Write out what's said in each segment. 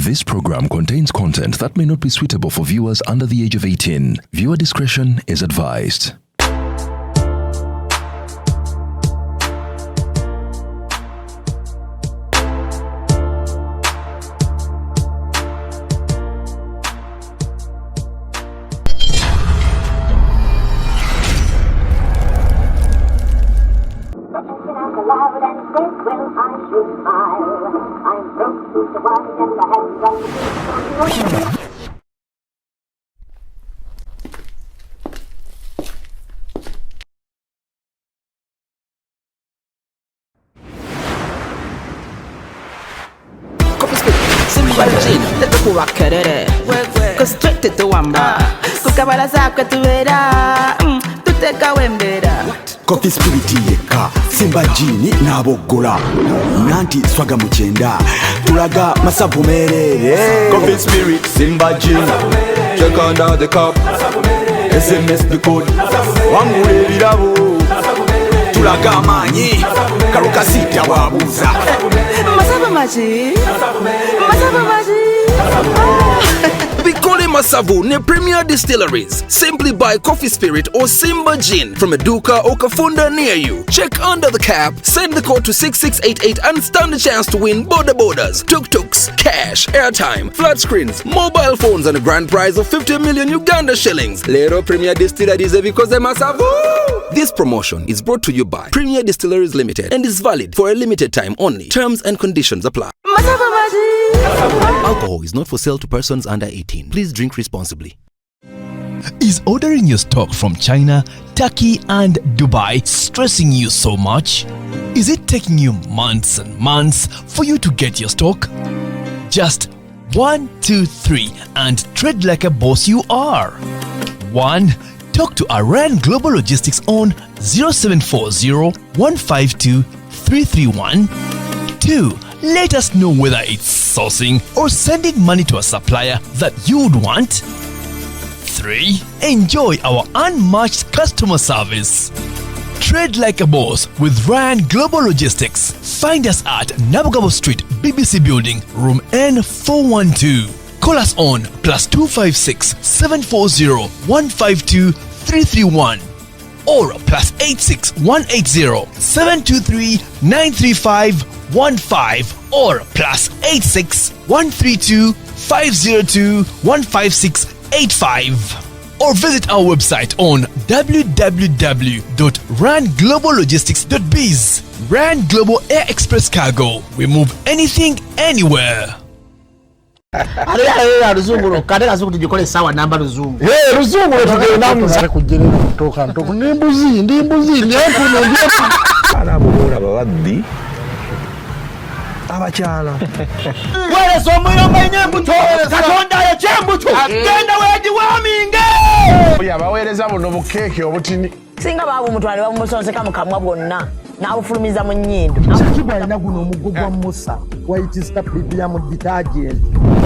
This program contains content that may not be suitable for viewers under the age of 18. Viewer discretion is advised. Go straight to the wamba. Kukabala zakwe tuwera. Tuteka wembera. Coffee spirit yeka Simba jini nabogola nanti swaga muchenda tulaga masabu merere. Coffee spirit Simba jini check under the cup SMS the code wangule birabo tulaga amanyi karuka sita wabuza Masabu maji. We call it Masavu near Premier Distilleries. Simply buy Coffee Spirit or Simba Gin from a Duka or Kafunda near you. Check under the cap, send the code to 6688 and stand a chance to win border borders, tuk-tuks, cash, airtime, flat screens, mobile phones and a grand prize of 50 million Uganda shillings. Lero Premier Distilleries because of Masavu. This promotion is brought to you by Premier Distilleries Limited and is valid for a limited time only. Terms and conditions apply. Masabu maji. Alcohol is not for sale to persons under 18. Please drink responsibly. Is ordering your stock from China, Turkey and Dubai stressing you so much? Is it taking you months and months for you to get your stock? Just 1, 2, 3 and trade like a boss you are. 1. Talk to Iran Global Logistics on 0740 152 331. 2. Let us know whether it's sourcing or sending money to a supplier that you would want. 3. Enjoy our unmatched customer service. Trade like a boss with Ryan Global Logistics. Find us at Nabugabo Street, BBC Building, Room N412. Call us on +256 740 152 331 or +86 180 723 935 15 or +86 132 502 15685 or visit our website on www.rangloballogistics.biz. Rand Global Air Express Cargo. We move anything, anywhere. Ruzungu kade kazuku tujikole sawa namba ruzungu. Ruzungu tugenda muza kujira kutoka ntoko ndimbuzi ndiyo arabura babaddi abakyala Wale somuyo mwenye mbuto katonda ya chembuto genda weji waminge yabaweereza buno bukeke obutini singa babu mutwale bamusonseka mukamwa bwonna n'abufulumiza mu nnyindo Kibwa ina guno omugugwa Musa wayitista bibye mu detergent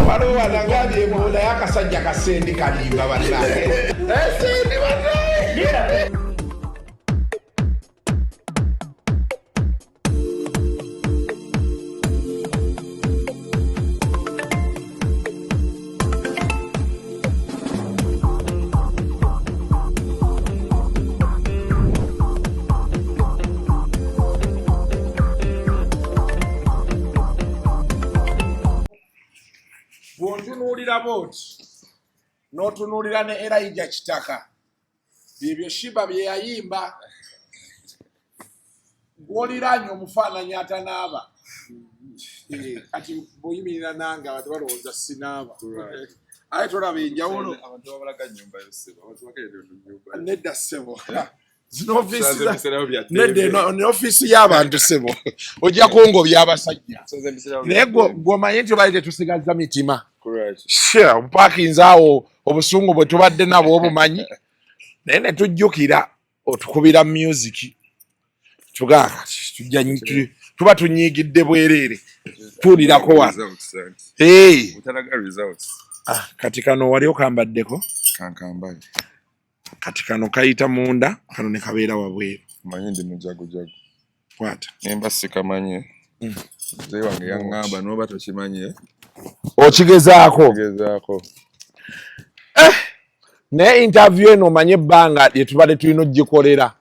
waliwo wanangalie munda yakasajja kasendi kalimba bannange esendi bannange bw'ontunuulira booti n'otunuulira ne Elijah Kitaka byebyo Shiba bye yayimba gw'oliraanye omufaananyi atanaaba kati bw'oyimirira nange abantu balowooza sinaaba aye tolaba enjawulo nedda ssebo ne ofiisi y'abantu ssebo ojjako ngo by'abasajja naye gw'omanyi nti baali tetusigazza mitima obupakinzi awo obusungu bwe tubadde nabo obumanyi naye ne tujjukira otukubira musiki tugamba tuba tunyiigidde bwereere tuwulirako wano kati kano wali okambaddeko kati kano kayita munda kano ne kabeera wabweru manyi ndi mujagujagu kwata nemba sikamanyi Nze wange yaŋŋamba n'oba tokimanyi. Okigezaako. Kigezaako. Naye interview eno omanye ebbanga lye tubadde tulina ogikolera.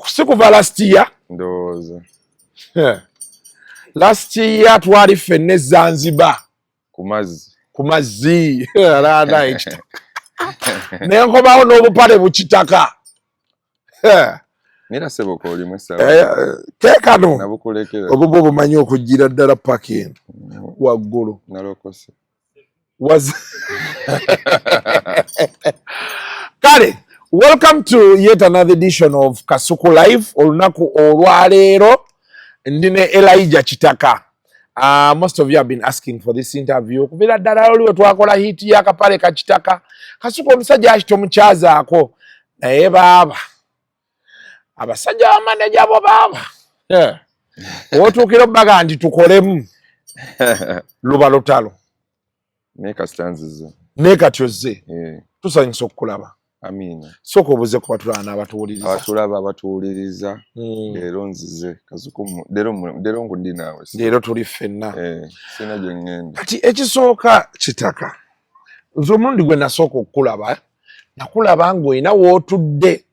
Si kuva last year. Ndowooza. Last year twali ffenna e Zanzibar. Ku mazzi. Naye nkomawo n'obupale bukitaka. Nera seboka oli mwesa. Teekano. Nabukulekera. Obubwo obumanyi okugira ddala paka eno. Waggulu. Nalokose. Kale, welcome to yet another edition of Kasuku Live. Olunaku olwaleero ndine Elijah Kitaka. Most of you have been asking for this interview. Kubira ddala oliwe twakola hit ya kapale ka Kitaka. Kasuku omusajja akitomukyazaako. Naye baaba. Abasajja bamaneja abo baaba. Otuukira obbaga nti tukolemu. Luba lutalo. Neka stanzizo. Neka tyoze. Tusanyisa okukulaba. Amina. Soko obuze ku batulana abatuwuliriza. Abatuwuliriza. Leero nzize. Kasuku leero ngundi naawe. Leero tuli ffenna. Sina gye ŋŋenda. Kati ekisooka Kitaka. Nze omulundi gwe nasooka okukulaba. Nakulaba ng'olina w'otudde.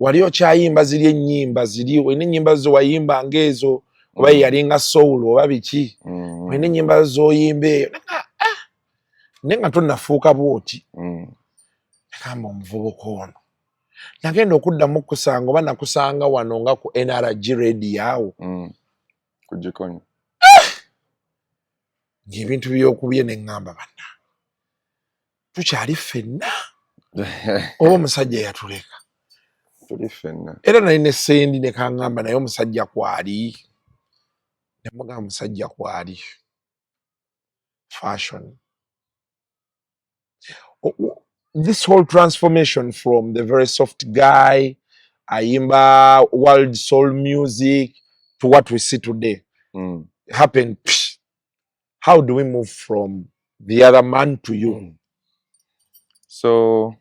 Wali okyayimba ziri ennyimba ziri. Olina ennyimba zo wayimba ng'ezo. Oba yali nga soul oba biki. Olina ennyimba z'oyimba eyo. Naye nga tonnafuuka bw'oti. Kamba omuvubuka ono. Nagenda okuddamu kusanga oba nakusanga wano nga ku NRG radio awo. Ku Gikoni. Ng'ebintu by'okubye ne ŋŋamba banna. Tukyali ffenna. Oba omusajja yatuleka. Tuli ffenna. Era nali ne Sendi ne kaŋŋamba naye omusajja kwali. Ne mugamba omusajja kwali. Fashion. This whole transformation from the very soft guy, ayimba world soul music, to what we see today happened. How do we move from the other man to you? So,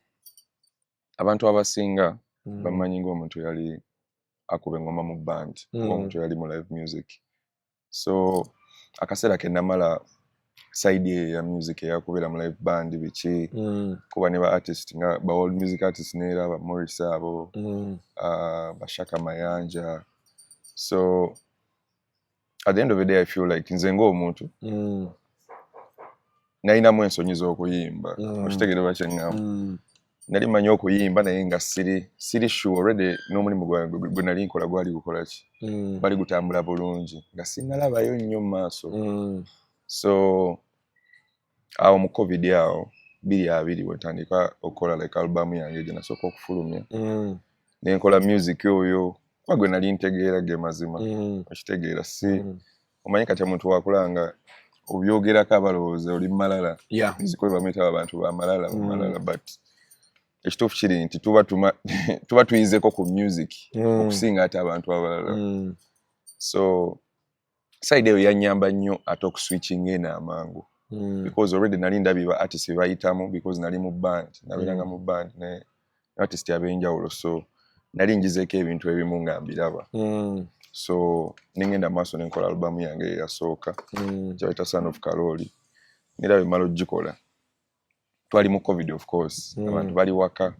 abantu abasinga bamanyi ng'omuntu yali akuba engoma mu band, ng'omuntu yali mu live music. So, akaseera ke namala side ya music yakubira mu live band biki kuba ne ba artist nga ba old music artist neera ba Morris abo Bashaka Mayanja. So at the end of the day I feel like nze ng'omuntu nalinamu ensonyi z'okuyimba okitegeera lwaki ngamba nali manyi okuyimba naye nga siri sure already n'omulimu gwe nali nkola gwali gukola ki bali gutambula bulungi nga sinnalabayo nnyo mu maaso. So awo mu COVID awo 2020 wetandika okola like album yange gye nasooka okufulumya ne nkola music oyo kwagwe nali ntegeera ge mazima okitegeera si omanyi kati omuntu wakulanga obyogerako abalowooza oli malala music oyo bamuyita abantu bamalala but ekituufu kiri nti tuba tuyizeko ku music okusinga ate abantu abalala. So side eyo yannyamba nnyo ate okuswitching eno amangu because already nali ndabiba artist bayitamu because nali mu band nabiranga mu band ne artist abenjawulo so nali njizeeko ebintu ebimu nga mbiraba. So ningenda maaso nenkola album yange yasooka gyayita Son of Karoli nera bimala ogikola twali mu COVID of course abantu bali waka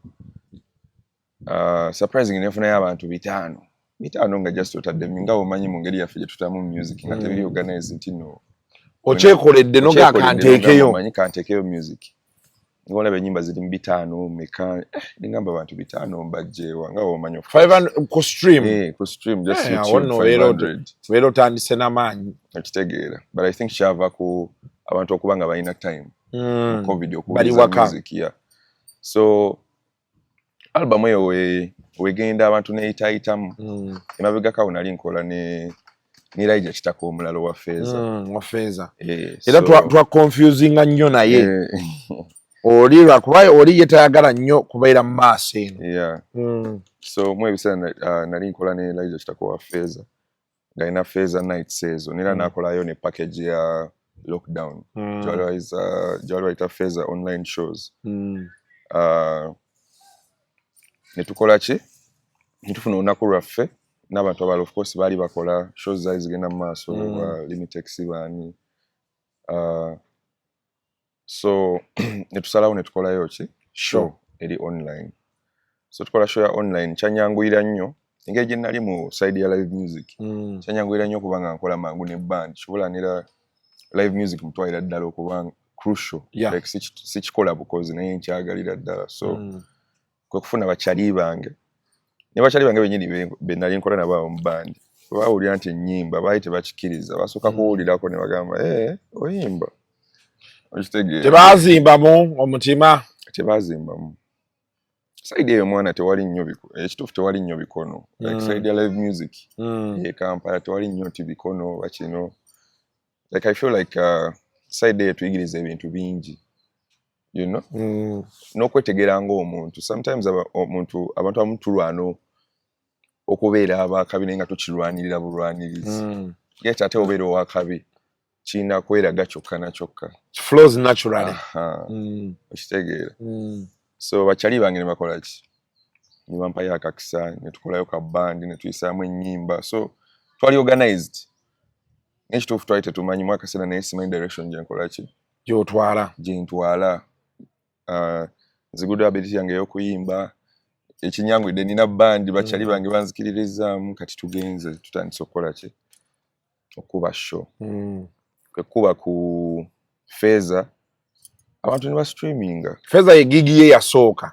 surprising nefunayo abantu bitano nga just otadde nga omanyi mu ngeri yaffe gye tutamu music nga tebiri organize nti no okyekoledde noga kanteekeyo music ngolaba ennyimba ziri mu 5 meka ningamba abantu 5 mbajjeewa nga omanyi 500 ku stream ku stream just YouTube 500 wero tandise n'amaanyi okitegeera but I think kyava ku abantu okuba nga balina time COVID okuba music so album eyo wegenda abantu neyitayitamu emabegako nali nkola ne Elijah Kitaka omulalo wa Feza era twa confusing nnyo naye oli lwakuba oli yetayagala nnyo kubeera mu maaso eno so mu ebiseera nali nkola ne Elijah Kitaka wa Feza ng'alina Feza nights ezo nera nakolayo ne package ya lockdown gyali bayita Feza online shows ne tukola ki netufuna olunaku lwaffe n'abantu abalala of course baali bakola shows zaali zigenda mu maaso Limitex baani so netusalawo netukolayo ki show eri online so tukola show ya online kyanyanguyira nnyo engeri gye nali mu side ya live music kyanyanguyira nnyo kubanga nkola mangu ne band kibulanira live music mutwalira ddala okubanga crucial like sikikola bukozi naye nkyagalira ddala so kwe kufuna bakyali bange ne bakyali bange benyini be nali nkola nabo mu band baawulira nti ennyimba baali tebakikiriza basooka kuwulirako ne bagamba oyimba tebazimbamu omutima tebazimbamu side eyo mwana tewali nnyo ekituufu tewali nnyo bikono like side ya live music ye Kampala tewali nnyo ti bikono bakino like I feel like side eyo tuyigiriza ebintu bingi you know n'okwetegera ng'omuntu sometimes abantu abamutulwano okubeera abakabi naye nga tukirwanirira bulwanirizi yet ate obeera owakabi kirina kweraga kyokka na kyokka flows naturally okitegeera so bakyali bange ne bakola ki ne bampayo akakisa ne tukolayo ka band ne tuyisaamu ennyimba so twali organized n'ekituufu twali tetumanyi mu akaseera naye simanyi direction gye nkola ki gye ntwala nzigudde ability yange ey'okuyimba ekinyangwidde nina bandi bakyali bange banzikiririzaamu kati tugenze tutandise okukola ki okuba show kwekuba ku Feza abantu ne bastreaminga Feza ye gigi ye yasooka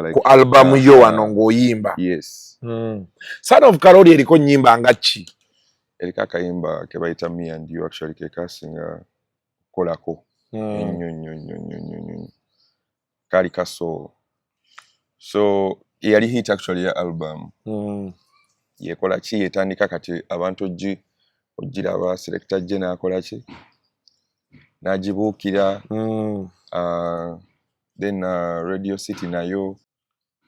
like ku album yo wano ng'oyimba yes Son of Karoli eriko nnyimba nga ki eriko akayimba ke bayita Me and You actually ke kasinga kolako ennyo kali kaso so yali hit actually ya album yekola ki yetandika kati abantu ogiraba selector gye n'akola ki n'agibuukira then Radio City nayo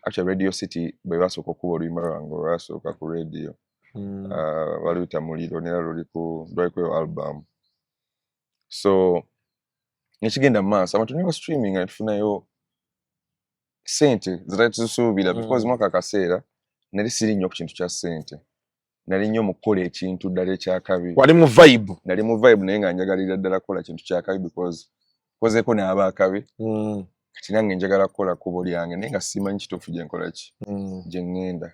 actually Radio City bwe basooka okuba oluyimba lwange olwasooka ku radio baluyita Muliro nera luliko album so nekigenda mu maaso abantu ne ba streaming netufunayo sente zitatusuubira because mwaka akaseera nali siri nnyo ku kintu kya sente nali nnyo mu kukola ekintu ddala ekyakabi nali mu vibe naye nga njagalira ddala kukola kintu kyakabi because kozeeko n'abaakabi kati nange njagala kukola kubo lyange naye nga simanyi kituufu gye nkola ki gye ŋŋenda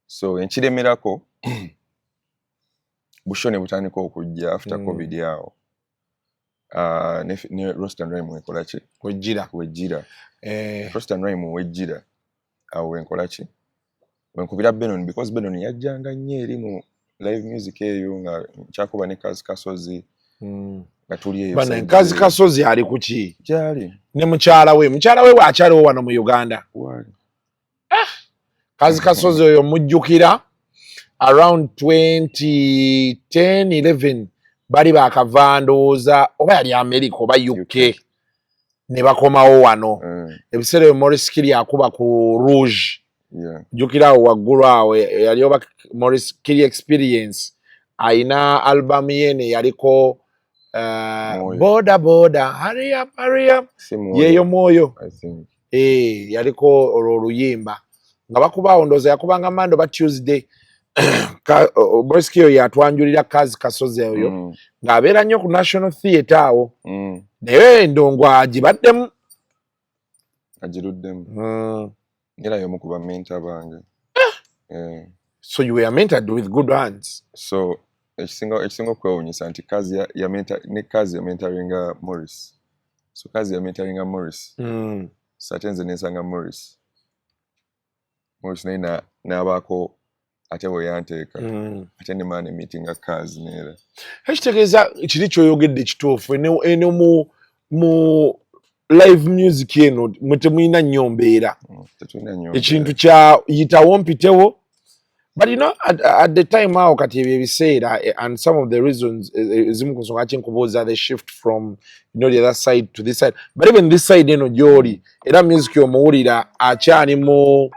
so enkiremerako busho ne butandika okujja after covid awo ne Roast and Rhyme wekola ki wejjira Roast and Rhyme wejjira awo wenkola ki wenkubira Benon because Benon yajjanga nnyo eri mu live music eyo nga kyakuba ne Kazi Kasozi nga tuli eyo bana Kazi Kasozi ali ku ki gyali ne mukyala we bw'akyaliwo wano mu Uganda Kazi Kasozi oyo mujjukira around 2010-11 bali bakavandooza oba yali America oba UK ne bakomawo wano ebiseera ebyo Maurice Kiri akuba ku Rouge jjukira awo waggulu awo yali oba Maurice Kiri Experience ayina album yene yaliko boda hurry up yeyo mwoyo yaliko olwo oluyimba nga bakubaawo ndooza yakubanga Mando ba Tuesday Maurice Kiri yatwanjulira Kazi Kasozi oyo ng'abeera nnyo ku National Theatre awo naye endongo agibaddemu agiruddemu era y'omu ku bamenta bange so you were mentored with good hands so ekisinga okwewuunyisa nti Kazi yamentaringa Morris so Kazi yamentaringa Morris so ate nze nensanga Morris naye n'abaako ate bwe yanteeka ate ne maana emitinga Kazi neera ekitegeeza kiri kyoyogedde kituufu eno mu live music eno mutemuyina nnyo mbeera ekintu kyayitawo mpitewo but you know at the time awo kati ebyo ebiseera and some of the reasons ezimu ku nsonga kinkubuuza the shift from the other side to this side but even this side eno gy'oli era music omuwulira akyali mu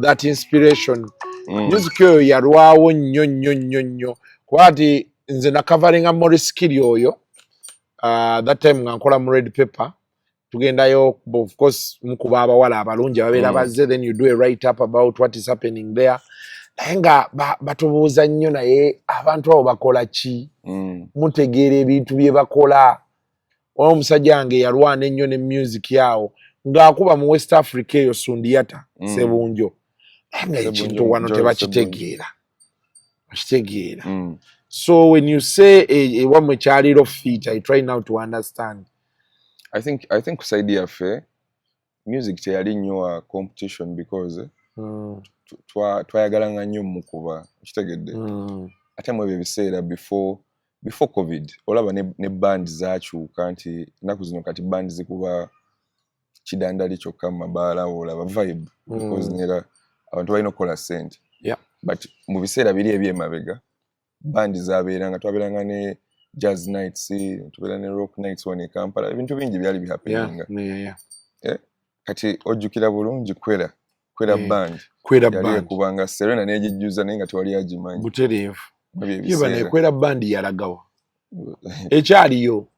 that inspiration music oyo yalwawo nnyo kuba ati nze nakavaringa Maurice Kiri oyo that time nga nkola mu Red Pepper tugendayo of course mukuba abawala abalungi ababeera bazze then you do a write up about what is happening there naye nga batubuuza nnyo naye abantu abo bakola ki mutegeera ebintu bye bakola olwo omusajja wange yalwana ennyo ne music yawo ng'akuba mu West Africa eyo Sundiyata Sebunjo nga ekintu wano tebakitegeera so when you say wamwe kyaliro feet I try now to understand. I think side yaffe music teyali nnyo competition because twayagalanga nnyo mukuba kitegedde ate mu ebyo ebiseera before COVID olaba ne band zaakyuka nti ennaku zino kati band zikuba kidandali kyokka mu mabaala olaba vibe because nera abantu balina okukola ssente but mu biseera biri ebyemabega band zaabeeranga twabeeranga ne jazz nights tubeera ne rock nights wano e Kampala ebintu bingi byali bihappeninga kati ojjukira bulungi kwera band yali ekubanga Serena n'egijjuza naye nga tewali agimanyi butereevu yiba nekwera band yalagawa ekyaliyo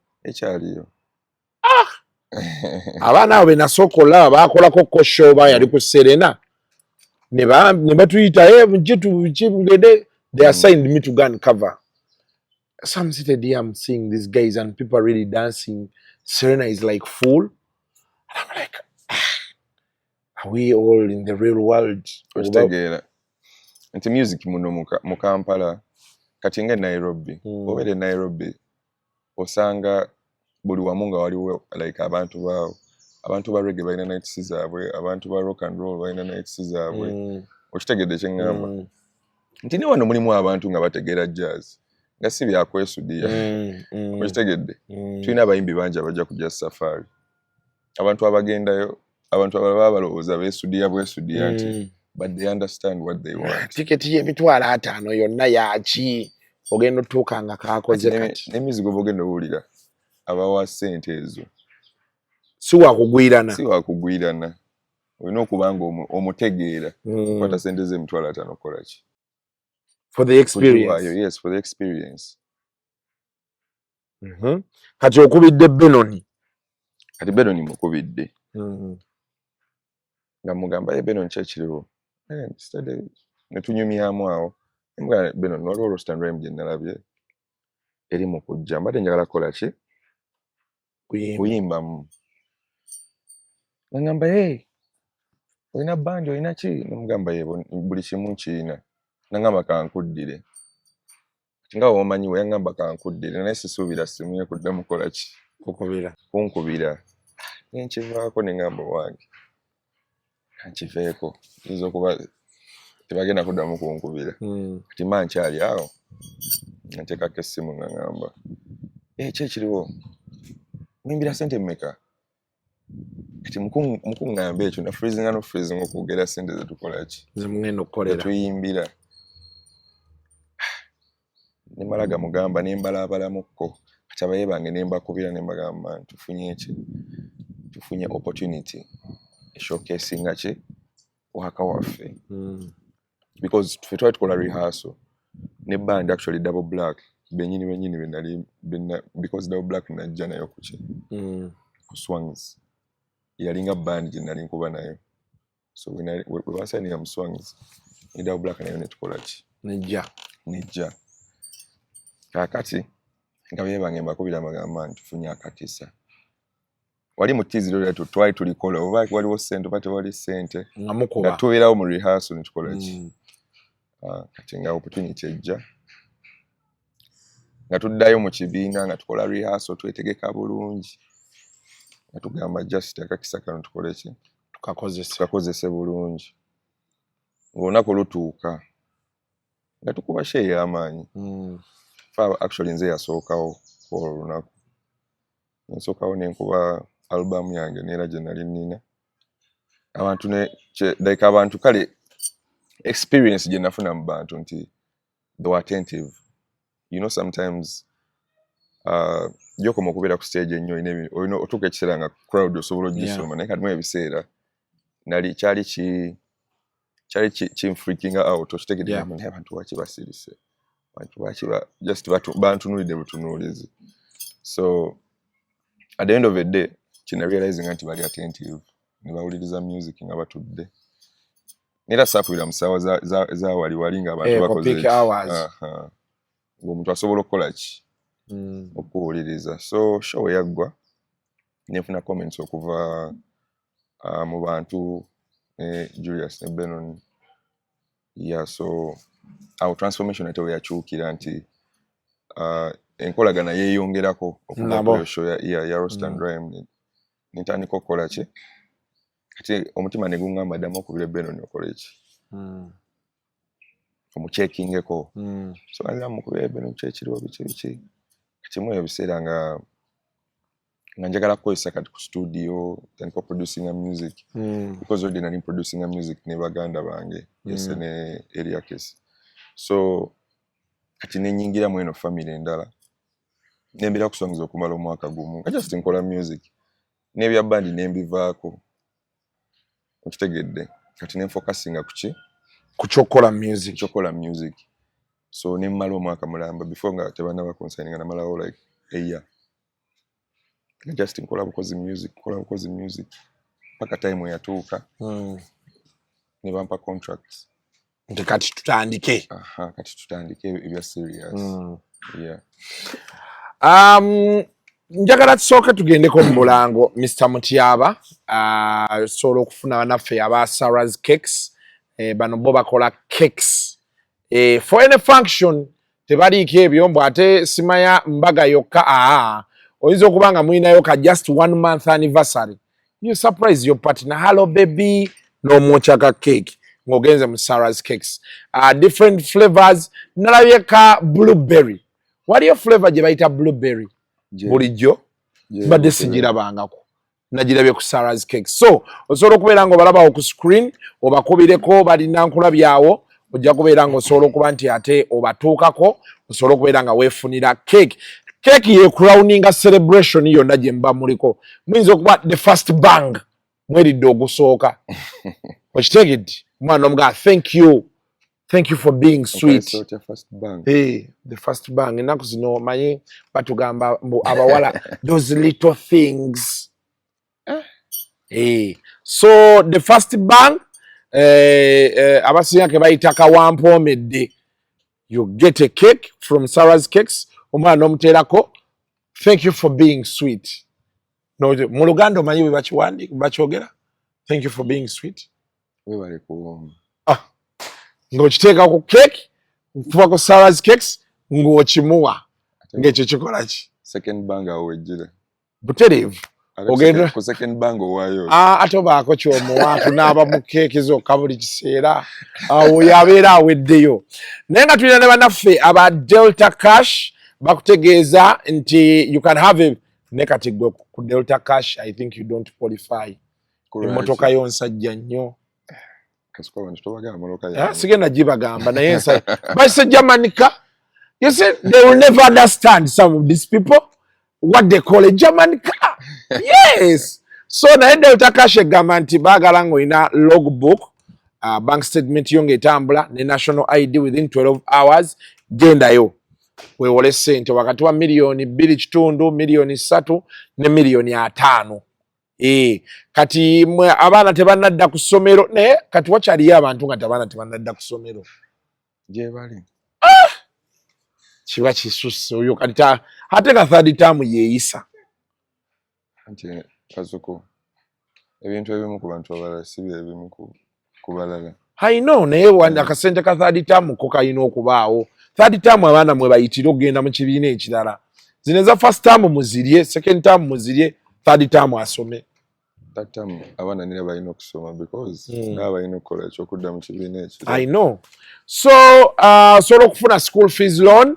abaana abo benasooka olaba baakolako koshoba yali ku Serena ne batuyita they assigned me to go and cover. So I'm sitting there, I'm seeing these guys and people are really dancing. Serena is like full. And I'm like, are we all in the real world? Nti music muno mu Kampala kati nga Nairobi obere Nairobi osanga buli wamu nga waliwo like abantu ba reggae balina nights zaabwe abantu ba rock and roll balina nights zaabwe okitegedde kye ngamba nti ne wano mulimu abantu nga bategeera jazz nga si byakwesudiya okitegedde tulina abayimbi bangi abajja kujja safari abantu abagendayo abantu abalaba balowooza bwesudiya nti but they understand what they want. Tiketi y'emitwalo 5 yonna yaki ogenda otuuka nga kaakoze kati n'emizigo bogenda owulira abawa ssente ezo si wakugwirana olina okuba nga omutegeera kwata ssente z'emitwalo 5 okola ki for the experience. Yes, for the experience. Kati okubidde Benoni kati Benoni mukubidde nga mugamba Benoni kyekiriwo netunyumyamu awo nga Benoni waliwo Rostan Rhyme gye nalabye eri mu kujja mbadde njagala kukola ki kuyimbamu ngamba olina bandi olina ki nemugamba buli kimu nkiina nangamba kankuddire nga omanyi we yangamba kankuddire naye sisuubira simu ye kuddamu kukola ki kunkubira nenkivaako nengamba wange kankiveeko yinza okuba tebagenda kuddamu kunkubira kati mba nkyali awo nteekako essimu nga ngamba kyekiriwo muyimbira ssente mmeka kati mukuŋŋamba ekyo na freezing okugera ssente zetukola ki zetuyimbira nemala gamugamba nembalabalamukko kati abaye bange nembakubira nembagamba tufunye opportunity eshowcasinga ki waka waffe because ffe twali tukola rehearsal ne band actually Double Black benyini benali because Double Black najja nayo kuki ku Swans yalinga band gye nali nkuba nayo so we basaninga mu Swans ne Double Black nayo netukola ki nejja kakati nga bebange mbakubira amagamba nti tufunye akatisa wali mutiziro lyetu twali tulikola oba waliwo ssente oba tewali ssente nga tubeerawo mu rehearsal netukola ki kati nga opportunity ejja nga tuddayo mu kibiina nga tukola rehearsal twetegeka bulungi nga tugamba just akakisa kano tukole ki tukakozese bulungi ng'olunaku lutuuka nga tukuba shee y'amaanyi actually nze yasookawo olunaku nsookawo nenkuba album yange neera gye nali nnina abantu kale experience gye nafuna mu bantu nti they were attentive you know sometimes gyokoma okubeera ku stage ennyo olina otuuka ekiseera nga crowd osobola ogisoma naye kati mu ebiseera kyali kinfreakinga out okitegedde naye abantu waki basirise just bantunuulidde butunuulizi so at the end of the day kina realizing nti bali attentive ne bawuliriza music nga batudde nera safuira musawa za wali nga abantu bakoze peak hours. Omuntu asobola okukola ki okuwuliriza. So show yaggwa nefuna comments okuva mu bantu Julius ne Benon. Yeah, so our transformation ate yakyukira nti enkolagana yeeyongerako okuva ku show ya Roast and Rhyme nitandika okukola ki kati omutima ne gungamba ddamu okubira Benon okole ki omuchekingeko so alina mukubira Benon kyekiriwo biki kati mu ebiseera nga njagala kukozesa kati ku studio tandika producing a music because already nali producing a music ne baganda bange yes ne area case so kati nenyingira mu eno family endala nembira kusongiza okumala omwaka gumu I just nkola music nebya bandi nembivaako okitegedde kati nenfocusinga kuki kuchokola music so nemmala omwaka mulamba before nga tebana bakonsigninga namalawo like a year just nkola bukozi music paka time yatuuka ne bampa contracts kati tutandike ebya serious yeah njagala tusooke tugendeko mu mulango Mr. Mutyaba sobola okufuna naffe aba Sarah's Cakes bano bo bakola cakes for any function tebaliiko ebyo mbw ate simaya mbaga yokka oyinza okuba nga mulinayo ka just 1 month anniversary you surprise your partner hello baby n'omwokya ka cake ng'ogenze mu Sarah's Cakes different flavors nalabye ka blueberry waliyo flavor gye bayita blueberry bulijjo badde sigirabangako nagirabye ku Sarah's Cakes so osobola okubeera nga obalabawo ku screen obakubireko balina nkulabyawo ojja kubeera nga osobola okuba nti ate obatuukako osobola okubeera nga weefunira cake ye crowninga celebration yonna gye mba muliko muyinza okuba the first bang mweridde ogusooka okitegedde omwana omugaa thank you for being sweet the first bang ennaku zino manyi batugamba abawala those little things so the first bang abasinga ke bayita kawampoomedde you get a cake from Sarah's Cakes omwana omuteerako thank you for being sweet mu Luganda omanyi bwe bakyogera thank you for being sweet ng'okiteeka ku cake kuva ku Sarah's Cakes ng'okimuwa ng'ekyo kikola ki second bang awejjire butereevu ogenda ku second bang owaayo ate obaako kyomuwa tunaaba mu keeki zokka buli kiseera oyo abeera aweddeyo naye nga tulina ne bannaffe aba Delta Cash bakutegeeza nti you can have ne kati gwe ku Delta Cash I think you don't qualify emmotoka yonsajja nnyo sigenda gibagamba naye bakise Jamanica you see they will never understand some of these people what they call a Jamanica yes so naye Delta Cash egamba nti baagala ng'olina logbook bank statement yo ng'etambula ne national ID within 12 hours gendayo weewole ssente wakati wa $2.2 million, $3 ne $5 million. Kati mwe abaana tebannadda ku ssomero naye kati wakyaliyo abantu nga abaana tebannadda ku ssomero gye bali kiba kisusse oyo kati ate nga third term yeeyisa anti kazuko ebintu ebimu ku bantu abalala si ebimu ku balala I know naye akasente ka third term ko kayina okubaawo third term abaana mwe bayitira okugenda mu kibiina ekirala zino eza first term muzirye second term muzirye third term asome that term abaana nire balina okusoma because naba balina okukola ekyokudda mu kibiina ekirala I know so sobola okufuna school fees loan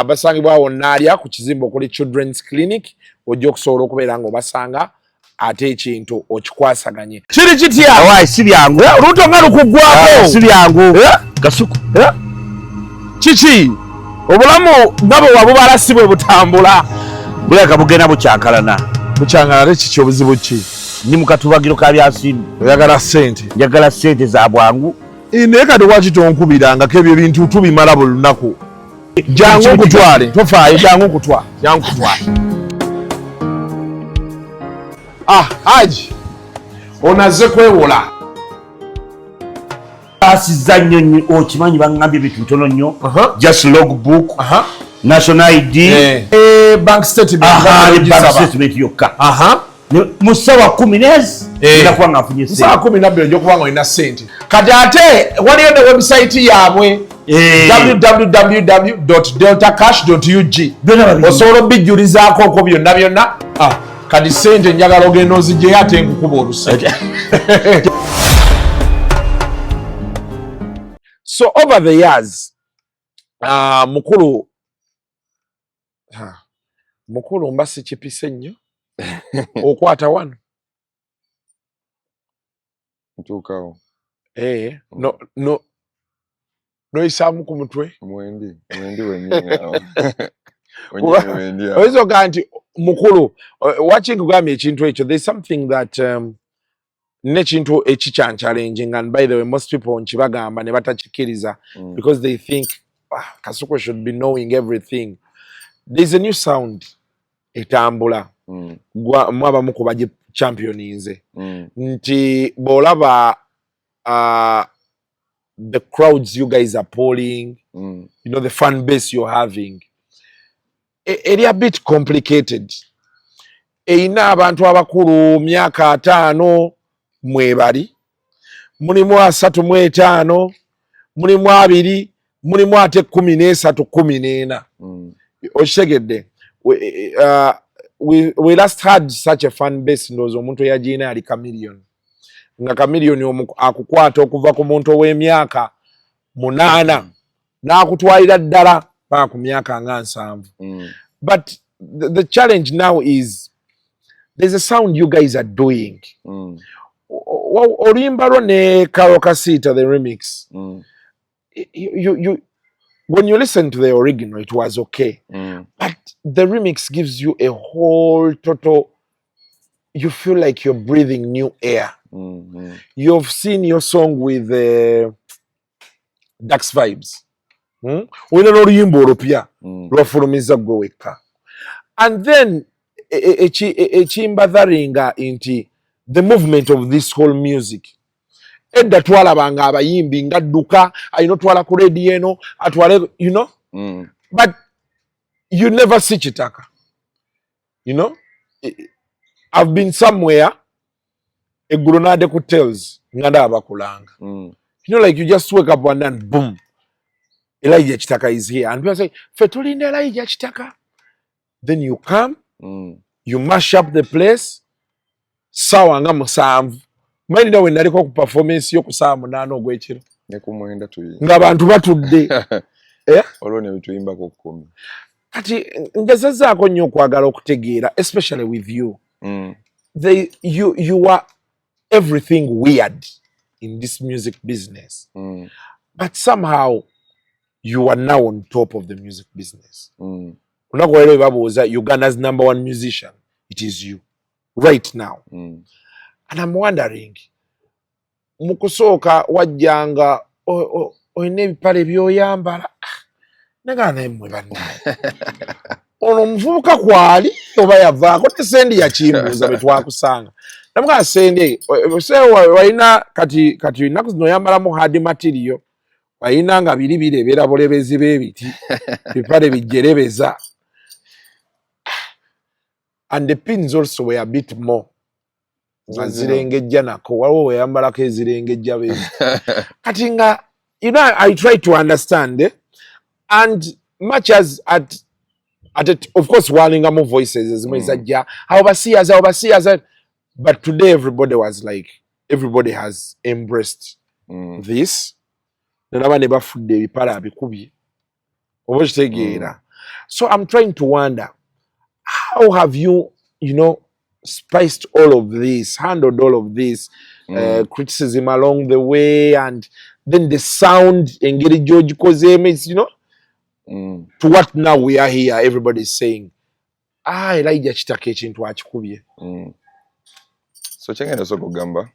basangibwa wonnaalya ku kizimbe okuli children's clinic ojja okusobola okubeera nga obasanga ate ekintu okikwasaganye kiri kitya awai si byangu oluto nga lukuggwako si byangu kasuku kiki obulamu nga bwe wabubala si bwe butambula buleka bugenda bucyankalana ate kiki obuzibu ki ndi mu katubagiro ka byasimbi oyagala ssente njagala ssente za bwangu naye kati waki tonkubirangako ebyo bintu tubimala buli lunaku jangu nkutwale tofaayo jangu nkutwale Haji onaze kwewola basaasizza nnyo okimanyi baŋŋambye ebintu ntono nnyo just logbook national ID bank statement yokka mu ssaawa 10 nakuba nga afunye ssaawa 12 ogyokuba nga olina ssente kati ate waliyo ne website yaabwe www.deltacash.ug osobola obijjulizaako okwo byonna kati ssente njagala ogenda ozigyeyo ate nkukuba oluseke. So over the years mukulu mba sikipise nnyo okwata wano ntuukawo noyisaamu ku mutwe mwendi wennyini oyinza ogaa nti mukulu wakinkugambye ekintu ekyo there's something that nekintu ekikyanchallenging and by the way most people nkibagamba ne batakikkiriza because they think Kasuku should be knowing everything. There's a new sound etambula mwabamu ku baje championinze nti bolaba the crowds you guys are pulling you know the fan base you're having it's a bit complicated. Eina abantu abakulu myaka 5 mwebali mulimu 35 mulimu 2 mulimu ate 13 14 oshegedde we last had such a fan base ndozo omuntu yajina ali chameleon nga chameleon akukwata okuva ku muntu ow'emyaka 8 n'akutwalira ddala paka ku myaka nga 7 but the challenge now is there's a sound you guys are doing Olimba ne Karokasita the remix you when you listen to the original it was okay but the remix gives you a whole total you feel like you're breathing new air you've seen your song with Dax Vibes wina n'oluyimba olupya lwafulumiza gwe wekka and then ekimbatharinga nti the movement of this whole music edda twalabanga abayimbi ngadduka ayina otwala ku radio eno atwale you know but you never see Kitaka you know I've been somewhere eggulo nade ku tales nga ndaba kulanga you know like you just wake up one day and boom Elijah Kitaka is here and people say fe tulinde Elijah Kitaka then you come you mash up the place sawa nga 7 mali nawe naliko ku performance yo ku 8 ogwekiro ne ku 9 tuyi nga abantu batudde olone bituyimba ko 10 kati ngezezaako nnyo okwagala okutegeera especially with you you are everything weird in this music business but somehow you are now on top of the music business unakwelewa babuuza Uganda's #1 musician it is you right now and I'm wondering mukusooka wajjanga oyina ebipale byoyambala negana emwe bannaye ono omuvubuka kwali oba yavaako ne sendi yakimbuuza betwakusanga namugaa sendi walina kati ennaku zino oyambalamu hard material walina nga biri bireebera bulebezi b'ebiti bipale bijjerebeza and the pins also were a bit more zirengejja nako waliwo weyambalako ezirengejja bezi kati nga you know I try to understand and much as at of course walingamu voices ezimu ezajja abasiyaza but today everybody was like everybody has embraced this nalaba ne bafudde ebipala abikubye oba kitegeera so I'm trying to wonder how have you know spiced all of this, handled all of this criticism along the way, and then the sound engage George Kozemis, you know, to what now we are here, everybody's saying, Elijah Kitaka ekintu akikubye. So kyengenda okugamba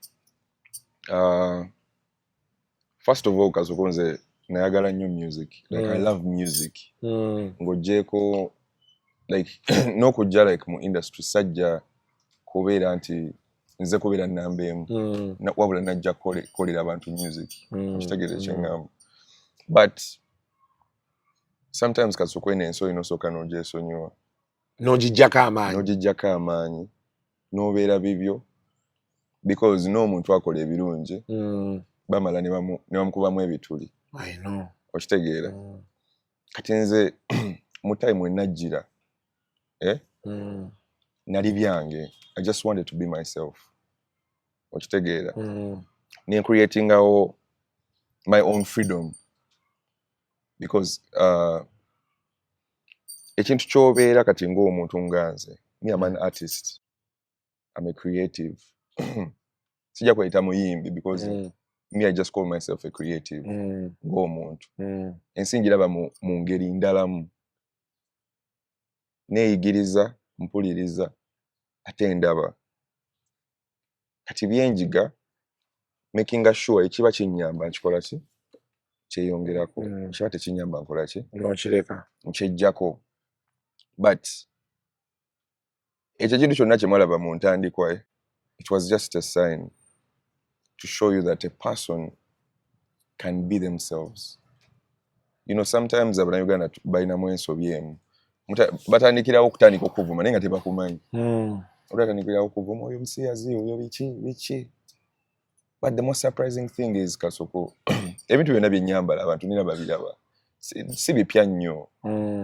first of all kasokonze nayagala nnyo music like I love music ng'ogyeko like n'okujja like mu industry sajja kubeera nti nze kubeera nnamba emu wabula najja kukolera abantu music okitegeera kyeŋŋamba but sometimes kasooka olina ensi olina osooka n'ogyesonyiwa n'ogijjako amaanyi n'obeera bibyo because n'omuntu akola ebirungi bamala ne bamukubamu ebituli okitegeera kati nze mu time we najjira nali byange I just wanted to be myself okitegeera ne creatingawo my own freedom because ekintu ky'obeera kati ng'omuntu nganze me am an artist I'm a creative sijja kweyita muyimbi because me I just call myself a creative ng'omuntu ensi njiraba mu ngeri ndalamu neeyigiriza mpuliriza ate ndaba kati byenjiga making sure ekiba kinnyamba nkikola ki kyeyongerako kiba tekinnyamba nkola ki nkyejjako but ekyo kintu kyonna kyemwalaba mu ntandikwa it was just a sign to show you that a person can be themselves. You know, sometimes Uganda balinamu ensobi emu batandikirawo okutandika okuvuma naye nga tebakumanyi otatandikirawo okuvuma oyo musiyazi oyo biki but the most surprising thing is kasoko ebintu byonna byennyambala abantu nina babiraba si bipya nnyo